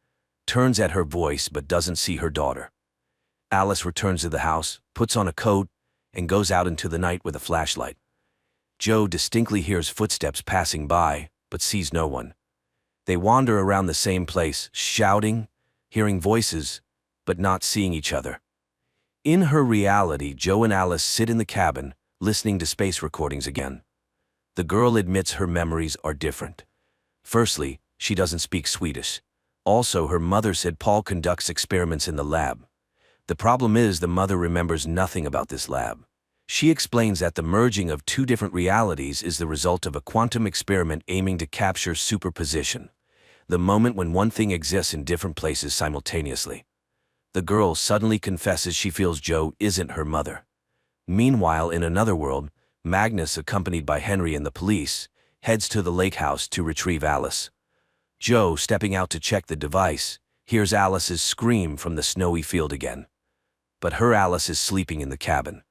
turns at her voice but doesn't see her daughter. Alice returns to the house, puts on a coat, and goes out into the night with a flashlight. Joe distinctly hears footsteps passing by, but sees no one. They wander around the same place, shouting, hearing voices, but not seeing each other. In her reality, Joe and Alice sit in the cabin, listening to space recordings again. The girl admits her memories are different. Firstly, she doesn't speak Swedish. Also, her mother said Paul conducts experiments in the lab. The problem is the mother remembers nothing about this lab. She explains that the merging of 2 different realities is the result of a quantum experiment aiming to capture superposition, the moment when one thing exists in different places simultaneously. The girl suddenly confesses she feels Joe isn't her mother. Meanwhile, in another world, Magnus, accompanied by Henry and the police, heads to the lake house to retrieve Alice. Joe, stepping out to check the device, hears Alice's scream from the snowy field again. But her Alice is sleeping in the cabin.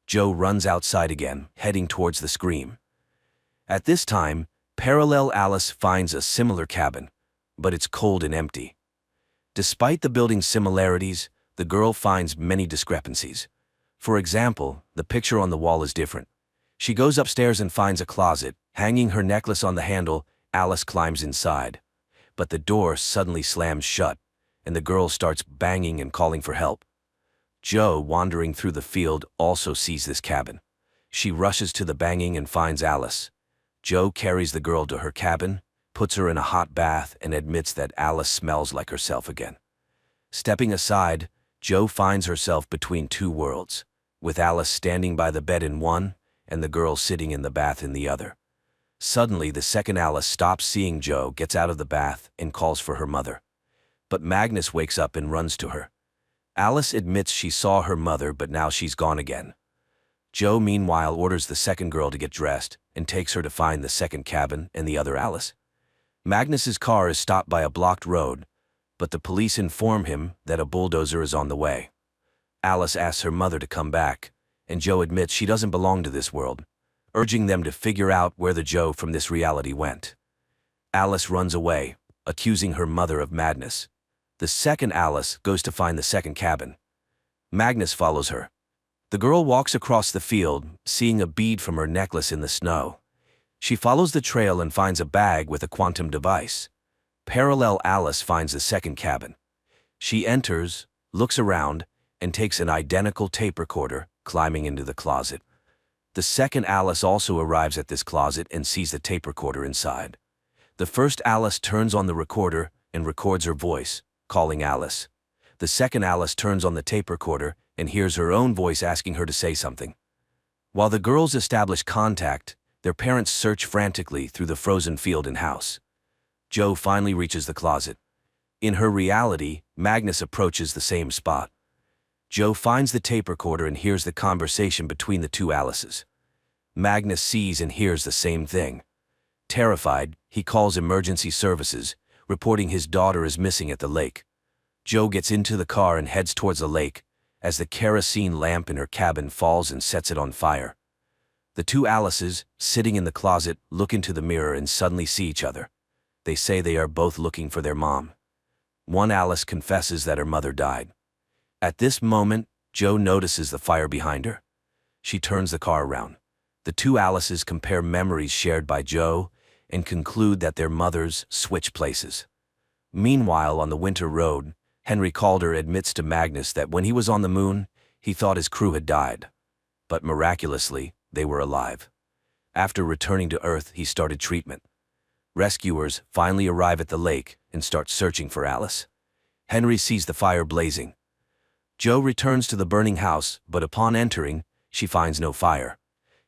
Joe runs outside again, heading towards the scream. At this time, parallel Alice finds a similar cabin, but it's cold and empty. Despite the building's similarities, the girl finds many discrepancies. For example, the picture on the wall is different. She goes upstairs and finds a closet. Hanging her necklace on the handle, Alice climbs inside. But the door suddenly slams shut, and the girl starts banging and calling for help. Joe, wandering through the field, also sees this cabin. She rushes to the banging and finds Alice. Joe carries the girl to her cabin, puts her in a hot bath, and admits that Alice smells like herself again. Stepping aside, Joe finds herself between 2 worlds, with Alice standing by the bed in one and the girl sitting in the bath in the other. Suddenly, the second Alice stops seeing Joe, gets out of the bath, and calls for her mother. But Magnus wakes up and runs to her. Alice admits she saw her mother, but now she's gone again. Joe, meanwhile, orders the second girl to get dressed and takes her to find the second cabin and the other Alice. Magnus's car is stopped by a blocked road, but the police inform him that a bulldozer is on the way. Alice asks her mother to come back, and Joe admits she doesn't belong to this world, urging them to figure out where the Joe from this reality went. Alice runs away, accusing her mother of madness. The second Alice goes to find the second cabin. Magnus follows her. The girl walks across the field, seeing a bead from her necklace in the snow. She follows the trail and finds a bag with a quantum device. Parallel Alice finds the second cabin. She enters, looks around, and takes an identical tape recorder, climbing into the closet. The second Alice also arrives at this closet and sees the tape recorder inside. The first Alice turns on the recorder and records her voice, calling Alice. The second Alice turns on the tape recorder and hears her own voice asking her to say something. While the girls establish contact, their parents search frantically through the frozen field and house. Joe finally reaches the closet. In her reality, Magnus approaches the same spot. Joe finds the tape recorder and hears the conversation between the two Alices. Magnus sees and hears the same thing. Terrified, he calls emergency services, reporting his daughter is missing at the lake. Joe gets into the car and heads towards the lake, as the kerosene lamp in her cabin falls and sets it on fire. The two Alices, sitting in the closet, look into the mirror and suddenly see each other. They say they are both looking for their mom. One Alice confesses that her mother died. At this moment, Joe notices the fire behind her. She turns the car around. The two Alices compare memories shared by Joe and conclude that their mothers switch places. Meanwhile, on the winter road, Henry Calder admits to Magnus that when he was on the moon, he thought his crew had died. But miraculously, they were alive. After returning to Earth, he started treatment. Rescuers finally arrive at the lake and start searching for Alice. Henry sees the fire blazing. Joe returns to the burning house, but upon entering, she finds no fire.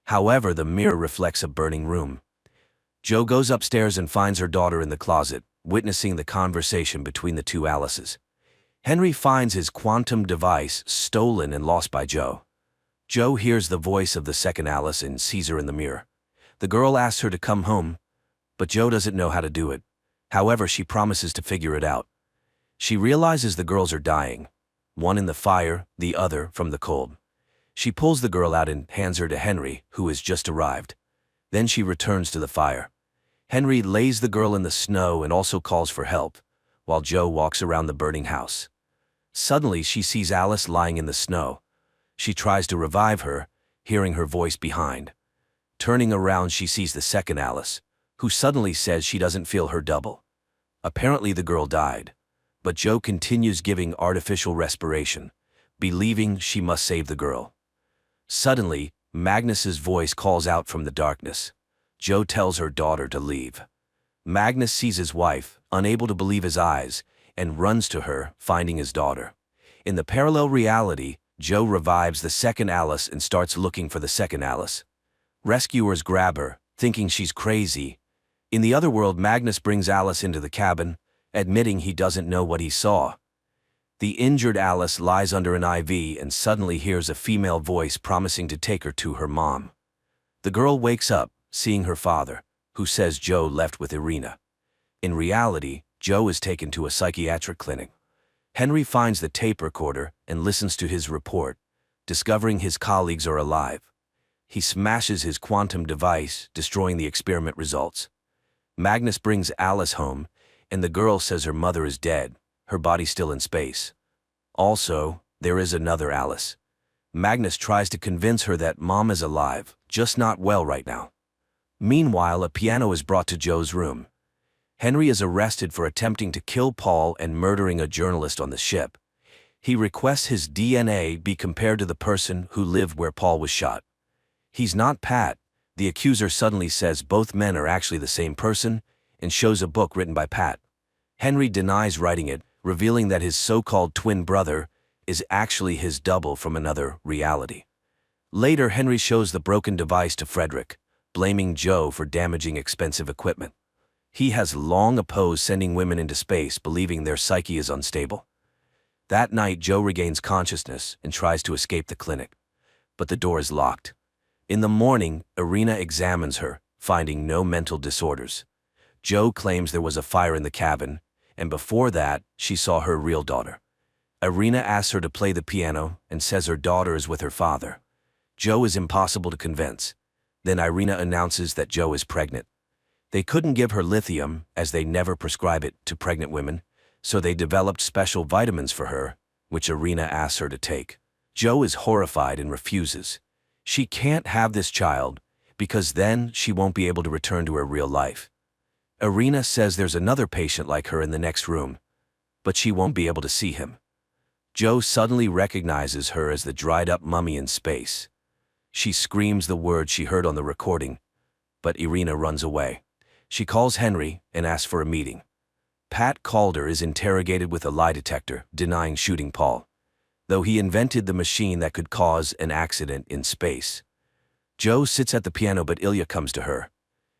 However, the mirror reflects a burning room. Joe goes upstairs and finds her daughter in the closet, witnessing the conversation between the two Alices. Henry finds his quantum device stolen and lost by Joe. Joe hears the voice of the second Alice and sees her in the mirror. The girl asks her to come home, but Joe doesn't know how to do it. However, she promises to figure it out. She realizes the girls are dying, one in the fire, the other from the cold. She pulls the girl out and hands her to Henry, who has just arrived. Then she returns to the fire. Henry lays the girl in the snow and also calls for help, while Joe walks around the burning house. Suddenly, she sees Alice lying in the snow. She tries to revive her, hearing her voice behind. Turning around, she sees the second Alice, who suddenly says she doesn't feel her double. Apparently, the girl died, but Joe continues giving artificial respiration, believing she must save the girl. Suddenly, Magnus's voice calls out from the darkness. Joe tells her daughter to leave. Magnus sees his wife, unable to believe his eyes, and runs to her, finding his daughter. In the parallel reality, Joe revives the second Alice and starts looking for the second Alice. Rescuers grab her, thinking she's crazy. In the other world, Magnus brings Alice into the cabin, admitting he doesn't know what he saw. The injured Alice lies under an IV and suddenly hears a female voice promising to take her to her mom. The girl wakes up, seeing her father, who says Joe left with Irina. In reality, Joe is taken to a psychiatric clinic. Henry finds the tape recorder and listens to his report, discovering his colleagues are alive. He smashes his quantum device, destroying the experiment results. Magnus brings Alice home, and the girl says her mother is dead, her body still in space. Also, there is another Alice. Magnus tries to convince her that mom is alive, just not well right now. Meanwhile, a piano is brought to Joe's room. Henry is arrested for attempting to kill Paul and murdering a journalist on the ship. He requests his DNA be compared to the person who lived where Paul was shot. He's not Pat. The accuser suddenly says both men are actually the same person and shows a book written by Pat. Henry denies writing it, revealing that his so-called twin brother is actually his double from another reality. Later, Henry shows the broken device to Frederick, blaming Joe for damaging expensive equipment. He has long opposed sending women into space, believing their psyche is unstable. That night, Joe regains consciousness and tries to escape the clinic, but the door is locked. In the morning, Irina examines her, finding no mental disorders. Joe claims there was a fire in the cabin, and before that, she saw her real daughter. Irina asks her to play the piano and says her daughter is with her father. Joe is impossible to convince. Then Irina announces that Joe is pregnant. They couldn't give her lithium, as they never prescribe it to pregnant women, so they developed special vitamins for her, which Irina asks her to take. Joe is horrified and refuses. She can't have this child, because then she won't be able to return to her real life. Irina says there's another patient like her in the next room, but she won't be able to see him. Joe suddenly recognizes her as the dried-up mummy in space. She screams the words she heard on the recording, but Irina runs away. She calls Henry and asks for a meeting. Pat Calder is interrogated with a lie detector, denying shooting Paul, though he invented the machine that could cause an accident in space. Joe sits at the piano, but Ilya comes to her.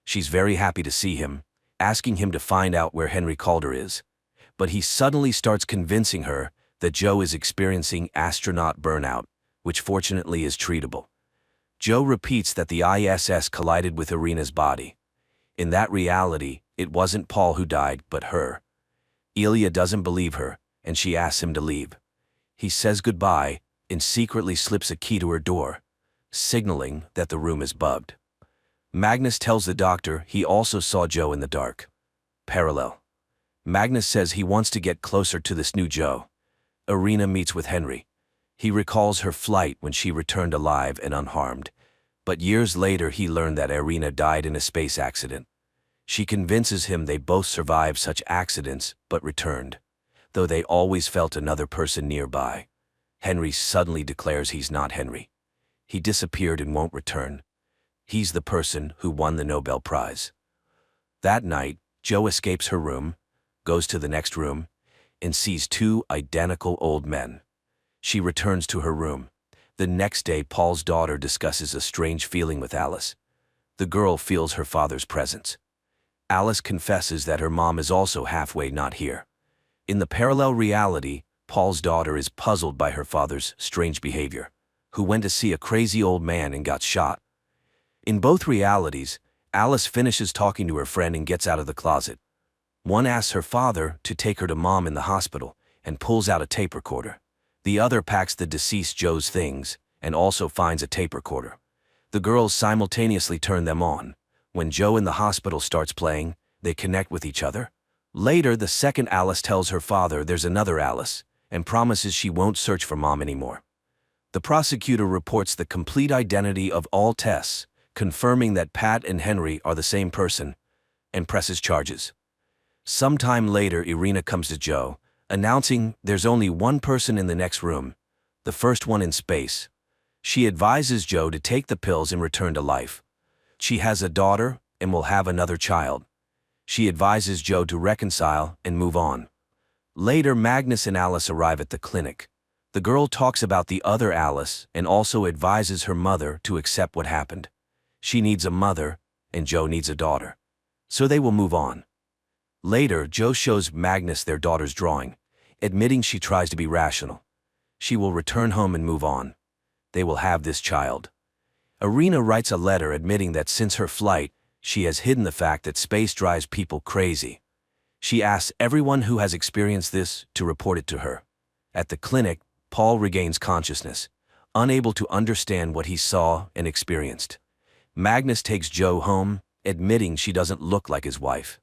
She's very happy to see him, asking him to find out where Henry Calder is. But he suddenly starts convincing her that Joe is experiencing astronaut burnout, which fortunately is treatable. Joe repeats that the ISS collided with Irina's body. In that reality, it wasn't Paul who died, but her. Ilya doesn't believe her, and she asks him to leave. He says goodbye and secretly slips a key to her door, signaling that the room is bugged. Magnus tells the doctor he also saw Joe in the dark. Parallel. Magnus says he wants to get closer to this new Joe. Irina meets with Henry. He recalls her flight when she returned alive and unharmed. But years later he learned that Irina died in a space accident. She convinces him they both survived such accidents but returned, though they always felt another person nearby. Henry suddenly declares he's not Henry. He disappeared and won't return. He's the person who won the Nobel Prize. That night, Joe escapes her room, goes to the next room, and sees two identical old men. She returns to her room. The next day, Paul's daughter discusses a strange feeling with Alice. The girl feels her father's presence. Alice confesses that her mom is also halfway not here. In the parallel reality, Paul's daughter is puzzled by her father's strange behavior, who went to see a crazy old man and got shot. In both realities, Alice finishes talking to her friend and gets out of the closet. One asks her father to take her to mom in the hospital and pulls out a tape recorder. The other packs the deceased Joe's things and also finds a tape recorder. The girls simultaneously turn them on. When Joe in the hospital starts playing, they connect with each other. Later, the second Alice tells her father there's another Alice and promises she won't search for mom anymore. The prosecutor reports the complete identity of all tests, confirming that Pat and Henry are the same person, and presses charges. Sometime later, Irina comes to Joe, announcing there's only one person in the next room, the first one in space. She advises Joe to take the pills and return to life. She has a daughter and will have another child. She advises Joe to reconcile and move on. Later, Magnus and Alice arrive at the clinic. The girl talks about the other Alice and also advises her mother to accept what happened. She needs a mother, and Joe needs a daughter. So they will move on. Later, Joe shows Magnus their daughter's drawing, admitting she tries to be rational. She will return home and move on. They will have this child. Irina writes a letter admitting that since her flight, she has hidden the fact that space drives people crazy. She asks everyone who has experienced this to report it to her. At the clinic, Paul regains consciousness, unable to understand what he saw and experienced. Magnus takes Joe home, admitting she doesn't look like his wife.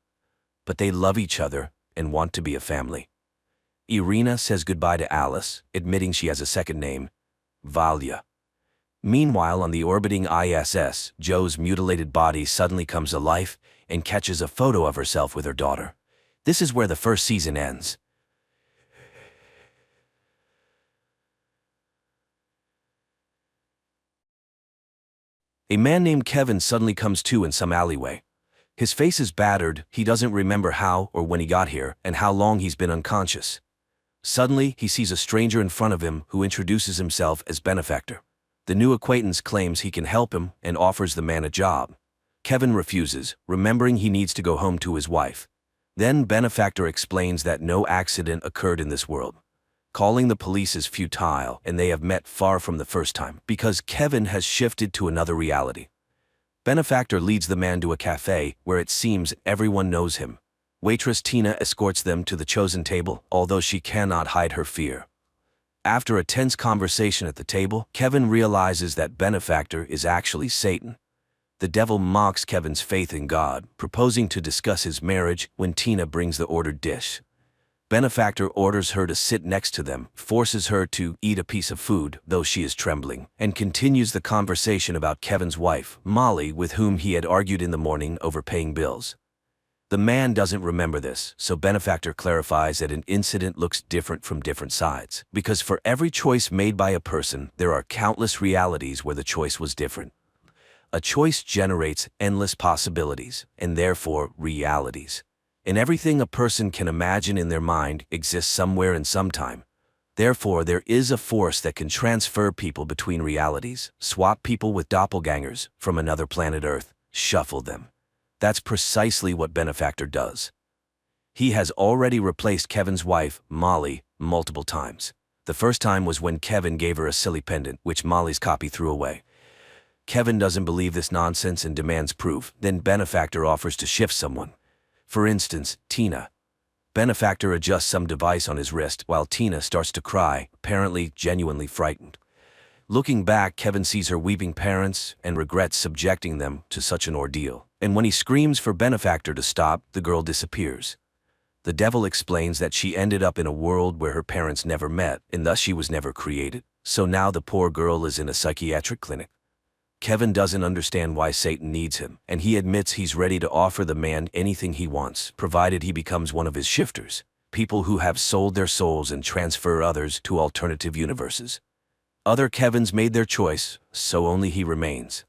But they love each other and want to be a family. Irina says goodbye to Alice, admitting she has a second name, Valya. Meanwhile, on the orbiting ISS, Joe's mutilated body suddenly comes to life and catches a photo of herself with her daughter. This is where the first season ends. A man named Kevin suddenly comes to in some alleyway. His face is battered, he doesn't remember how or when he got here and how long he's been unconscious. Suddenly, he sees a stranger in front of him who introduces himself as Benefactor. The new acquaintance claims he can help him and offers the man a job. Kevin refuses, remembering he needs to go home to his wife. Then Benefactor explains that no accident occurred in this world. Calling the police is futile, and they have met far from the first time because Kevin has shifted to another reality. Benefactor leads the man to a cafe where it seems everyone knows him. Waitress Tina escorts them to the chosen table, although she cannot hide her fear. After a tense conversation at the table, Kevin realizes that Benefactor is actually Satan. The devil mocks Kevin's faith in God, proposing to discuss his marriage when Tina brings the ordered dish. Benefactor orders her to sit next to them, forces her to eat a piece of food, though she is trembling, and continues the conversation about Kevin's wife, Molly, with whom he had argued in the morning over paying bills. The man doesn't remember this, so Benefactor clarifies that an incident looks different from different sides, because for every choice made by a person, there are countless realities where the choice was different. A choice generates endless possibilities, and therefore realities. And everything a person can imagine in their mind exists somewhere in some time. Therefore, there is a force that can transfer people between realities, swap people with doppelgangers from another planet Earth, shuffle them. That's precisely what Benefactor does. He has already replaced Kevin's wife, Molly, multiple times. The first time was when Kevin gave her a silly pendant, which Molly's copy threw away. Kevin doesn't believe this nonsense and demands proof. Then Benefactor offers to shift someone. For instance, Tina. Benefactor adjusts some device on his wrist while Tina starts to cry, apparently genuinely frightened. Looking back, Kevin sees her weeping parents and regrets subjecting them to such an ordeal. And when he screams for Benefactor to stop, the girl disappears. The devil explains that she ended up in a world where her parents never met, and thus she was never created. So now the poor girl is in a psychiatric clinic. Kevin doesn't understand why Satan needs him, and he admits he's ready to offer the man anything he wants, provided he becomes one of his shifters, people who have sold their souls and transfer others to alternative universes. Other Kevins made their choice, so only he remains.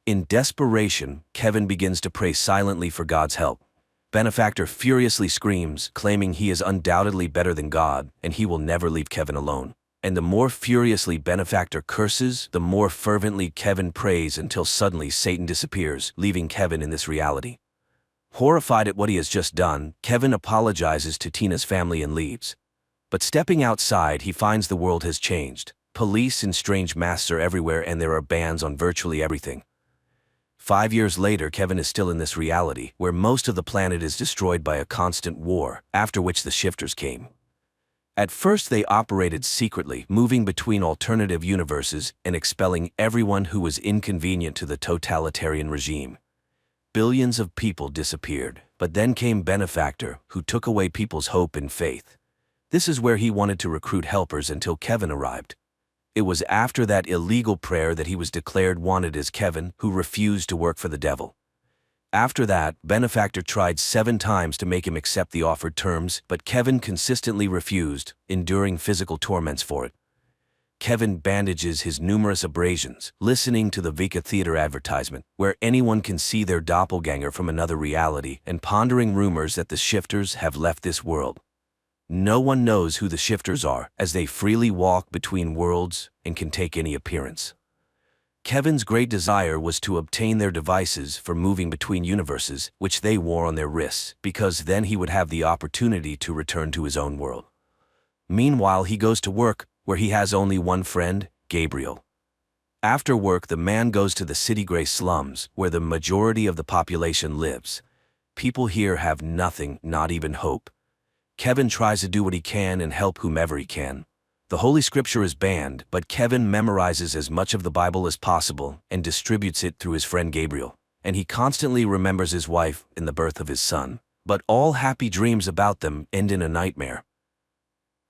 In desperation, Kevin begins to pray silently for God's help. Benefactor furiously screams, claiming he is undoubtedly better than God, and he will never leave Kevin alone. And the more furiously Benefactor curses, the more fervently Kevin prays until suddenly Satan disappears, leaving Kevin in this reality. Horrified at what he has just done, Kevin apologizes to Tina's family and leaves. But stepping outside, he finds the world has changed. Police in strange masks are everywhere and there are bans on virtually everything. 5 years later, Kevin is still in this reality, where most of the planet is destroyed by a constant war, after which the shifters came. At first they operated secretly, moving between alternative universes and expelling everyone who was inconvenient to the totalitarian regime. Billions of people disappeared, but then came Benefactor, who took away people's hope and faith. This is where he wanted to recruit helpers until Kevin arrived. It was after that illegal prayer that he was declared wanted as Kevin, who refused to work for the devil. After that, Benefactor tried 7 times to make him accept the offered terms, but Kevin consistently refused, enduring physical torments for it. Kevin bandages his numerous abrasions, listening to the Vika Theater advertisement, where anyone can see their doppelganger from another reality, and pondering rumors that the shifters have left this world. No one knows who the shifters are, as they freely walk between worlds and can take any appearance. Kevin's great desire was to obtain their devices for moving between universes, which they wore on their wrists, because then he would have the opportunity to return to his own world. Meanwhile, he goes to work, where he has only one friend, Gabriel. After work, the man goes to the city gray slums, where the majority of the population lives. People here have nothing, not even hope. Kevin tries to do what he can and help whomever he can. The Holy Scripture is banned, but Kevin memorizes as much of the Bible as possible and distributes it through his friend Gabriel. And he constantly remembers his wife and the birth of his son. But all happy dreams about them end in a nightmare.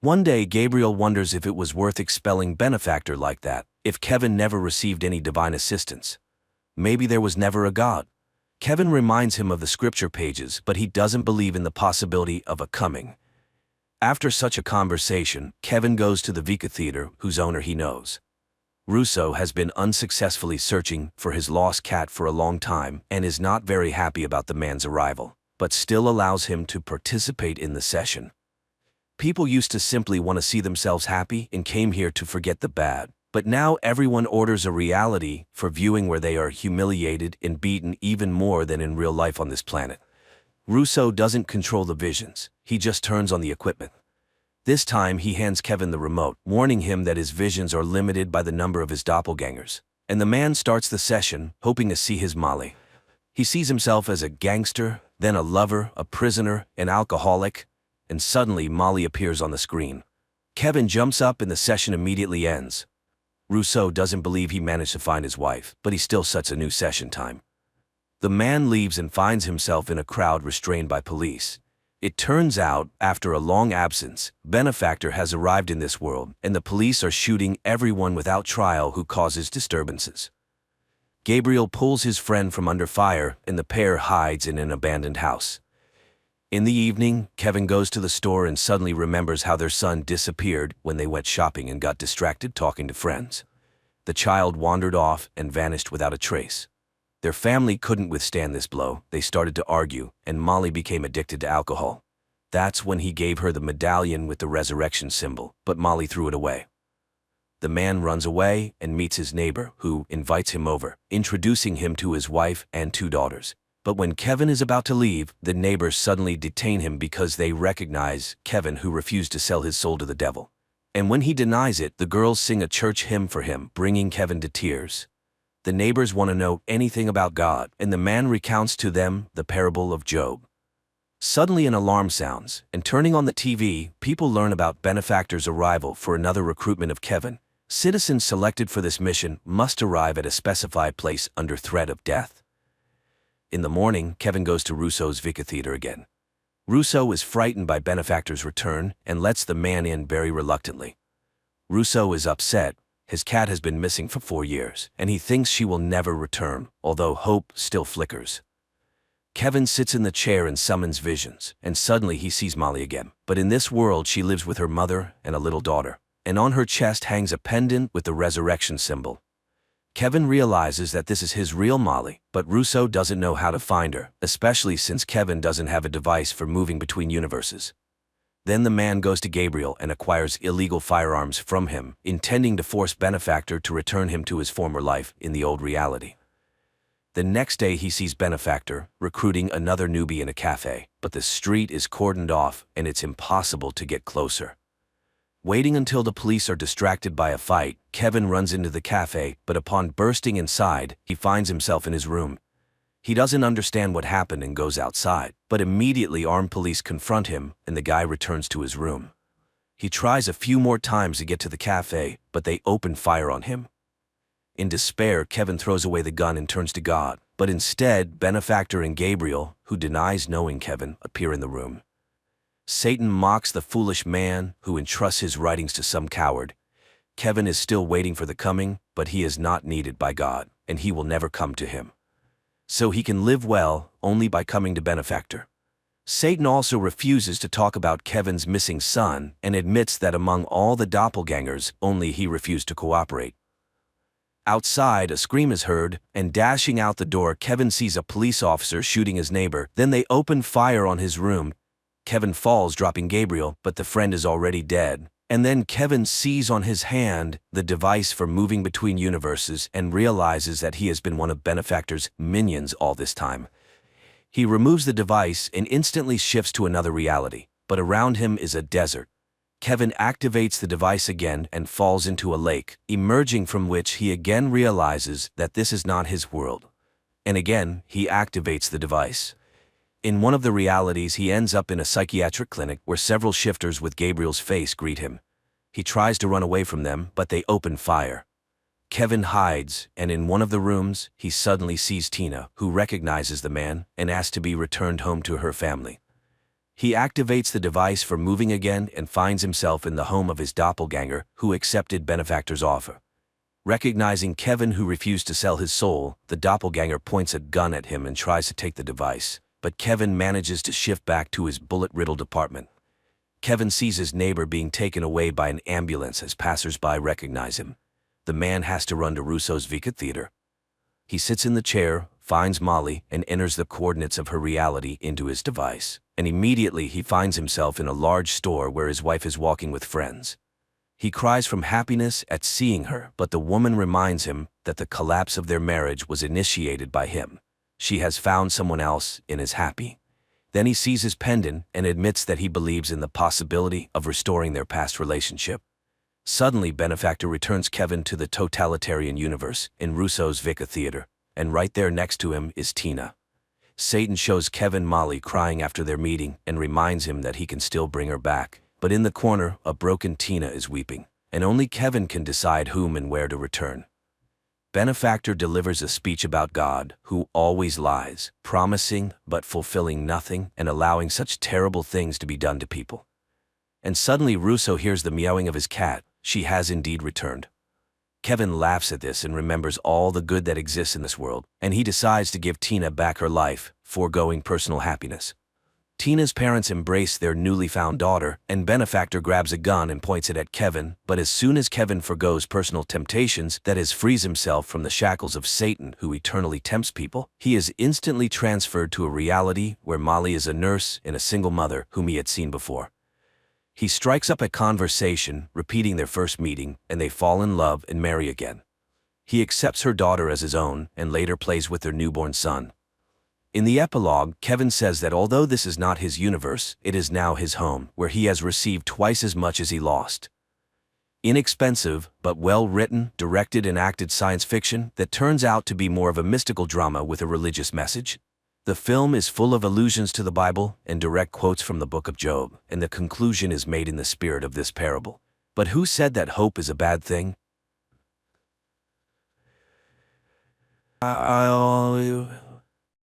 One day, Gabriel wonders if it was worth expelling Benefactor like that, if Kevin never received any divine assistance. Maybe there was never a God. Kevin reminds him of the scripture pages, but he doesn't believe in the possibility of a coming. After such a conversation, Kevin goes to the Vika Theater, whose owner he knows. Russo has been unsuccessfully searching for his lost cat for a long time and is not very happy about the man's arrival, but still allows him to participate in the session. People used to simply want to see themselves happy and came here to forget the bad, but now everyone orders a reality for viewing where they are humiliated and beaten even more than in real life on this planet. Russo doesn't control the visions, he just turns on the equipment. This time he hands Kevin the remote, warning him that his visions are limited by the number of his doppelgangers. And the man starts the session, hoping to see his Molly. He sees himself as a gangster, then a lover, a prisoner, an alcoholic, and suddenly Molly appears on the screen. Kevin jumps up and the session immediately ends. Russo doesn't believe he managed to find his wife, but he still sets a new session time. The man leaves and finds himself in a crowd restrained by police. It turns out, after a long absence, Benefactor has arrived in this world, and the police are shooting everyone without trial who causes disturbances. Gabriel pulls his friend from under fire, and the pair hides in an abandoned house. In the evening, Kevin goes to the store and suddenly remembers how their son disappeared when they went shopping and got distracted talking to friends. The child wandered off and vanished without a trace. Their family couldn't withstand this blow. They started to argue, and Molly became addicted to alcohol. That's when he gave her the medallion with the resurrection symbol, but Molly threw it away. The man runs away and meets his neighbor, who invites him over, introducing him to his wife and 2 daughters. But when Kevin is about to leave, the neighbors suddenly detain him because they recognize Kevin, who refused to sell his soul to the devil. And when he denies it, the girls sing a church hymn for him, bringing Kevin to tears. The neighbors want to know anything about God, and the man recounts to them the parable of Job. Suddenly an alarm sounds, and turning on the TV, people learn about Benefactor's arrival for another recruitment of Kevin. Citizens selected for this mission must arrive at a specified place under threat of death. In the morning, Kevin goes to Russo's Vicar Theater again. Russo is frightened by Benefactor's return and lets the man in very reluctantly. Russo is upset. His cat has been missing for 4 years, and he thinks she will never return, although hope still flickers. Kevin sits in the chair and summons visions, and suddenly he sees Molly again. But in this world, she lives with her mother and a little daughter, and on her chest hangs a pendant with the resurrection symbol. Kevin realizes that this is his real Molly, but Russo doesn't know how to find her, especially since Kevin doesn't have a device for moving between universes. Then the man goes to Gabriel and acquires illegal firearms from him, intending to force Benefactor to return him to his former life in the old reality. The next day he sees Benefactor recruiting another newbie in a cafe, but the street is cordoned off and it's impossible to get closer. Waiting until the police are distracted by a fight, Kevin runs into the cafe, but upon bursting inside, he finds himself in his room. He doesn't understand what happened and goes outside, but immediately armed police confront him and the guy returns to his room. He tries a few more times to get to the cafe, but they open fire on him. In despair, Kevin throws away the gun and turns to God, but instead, Benefactor and Gabriel, who denies knowing Kevin, appear in the room. Satan mocks the foolish man who entrusts his writings to some coward. Kevin is still waiting for the coming, but he is not needed by God, and he will never come to him. So he can live well only by coming to Benefactor. Satan also refuses to talk about Kevin's missing son and admits that among all the doppelgangers, only he refused to cooperate. Outside, a scream is heard, and dashing out the door, Kevin sees a police officer shooting his neighbor. Then they open fire on his room. Kevin falls, dropping Gabriel, but the friend is already dead. And then Kevin sees on his hand the device for moving between universes and realizes that he has been one of Benefactor's minions all this time. He removes the device and instantly shifts to another reality, but around him is a desert. Kevin activates the device again and falls into a lake, emerging from which he again realizes that this is not his world. And again, he activates the device. In one of the realities, he ends up in a psychiatric clinic where several shifters with Gabriel's face greet him. He tries to run away from them, but they open fire. Kevin hides, and in one of the rooms, he suddenly sees Tina, who recognizes the man and asks to be returned home to her family. He activates the device for moving again and finds himself in the home of his doppelganger, who accepted Benefactor's offer. Recognizing Kevin, who refused to sell his soul, the doppelganger points a gun at him and tries to take the device, but Kevin manages to shift back to his bullet-riddled apartment. Kevin sees his neighbor being taken away by an ambulance as passers-by recognize him. The man has to run to Russo's Vicar Theater. He sits in the chair, finds Molly, and enters the coordinates of her reality into his device. And immediately he finds himself in a large store where his wife is walking with friends. He cries from happiness at seeing her, but the woman reminds him that the collapse of their marriage was initiated by him. She has found someone else and is happy. Then he sees his pendant and admits that he believes in the possibility of restoring their past relationship. Suddenly, Benefactor returns Kevin to the totalitarian universe in Russo's Vicar Theater, and right there next to him is Tina. Satan shows Kevin Molly crying after their meeting and reminds him that he can still bring her back. But in the corner, a broken Tina is weeping, and only Kevin can decide whom and where to return. Benefactor delivers a speech about God, who always lies, promising but fulfilling nothing and allowing such terrible things to be done to people. And suddenly Russo hears the meowing of his cat. She has indeed returned. Kevin laughs at this and remembers all the good that exists in this world, and he decides to give Tina back her life, foregoing personal happiness. Tina's parents embrace their newly found daughter, and Benefactor grabs a gun and points it at Kevin, but as soon as Kevin forgoes personal temptations, that is, frees himself from the shackles of Satan, who eternally tempts people, he is instantly transferred to a reality where Molly is a nurse and a single mother whom he had seen before. He strikes up a conversation, repeating their first meeting, and they fall in love and marry again. He accepts her daughter as his own and later plays with their newborn son. In the epilogue, Kevin says that although this is not his universe, it is now his home, where he has received twice as much as he lost. Inexpensive, but well-written, directed and acted science fiction that turns out to be more of a mystical drama with a religious message. The film is full of allusions to the Bible and direct quotes from the Book of Job, and the conclusion is made in the spirit of this parable. But who said that hope is a bad thing?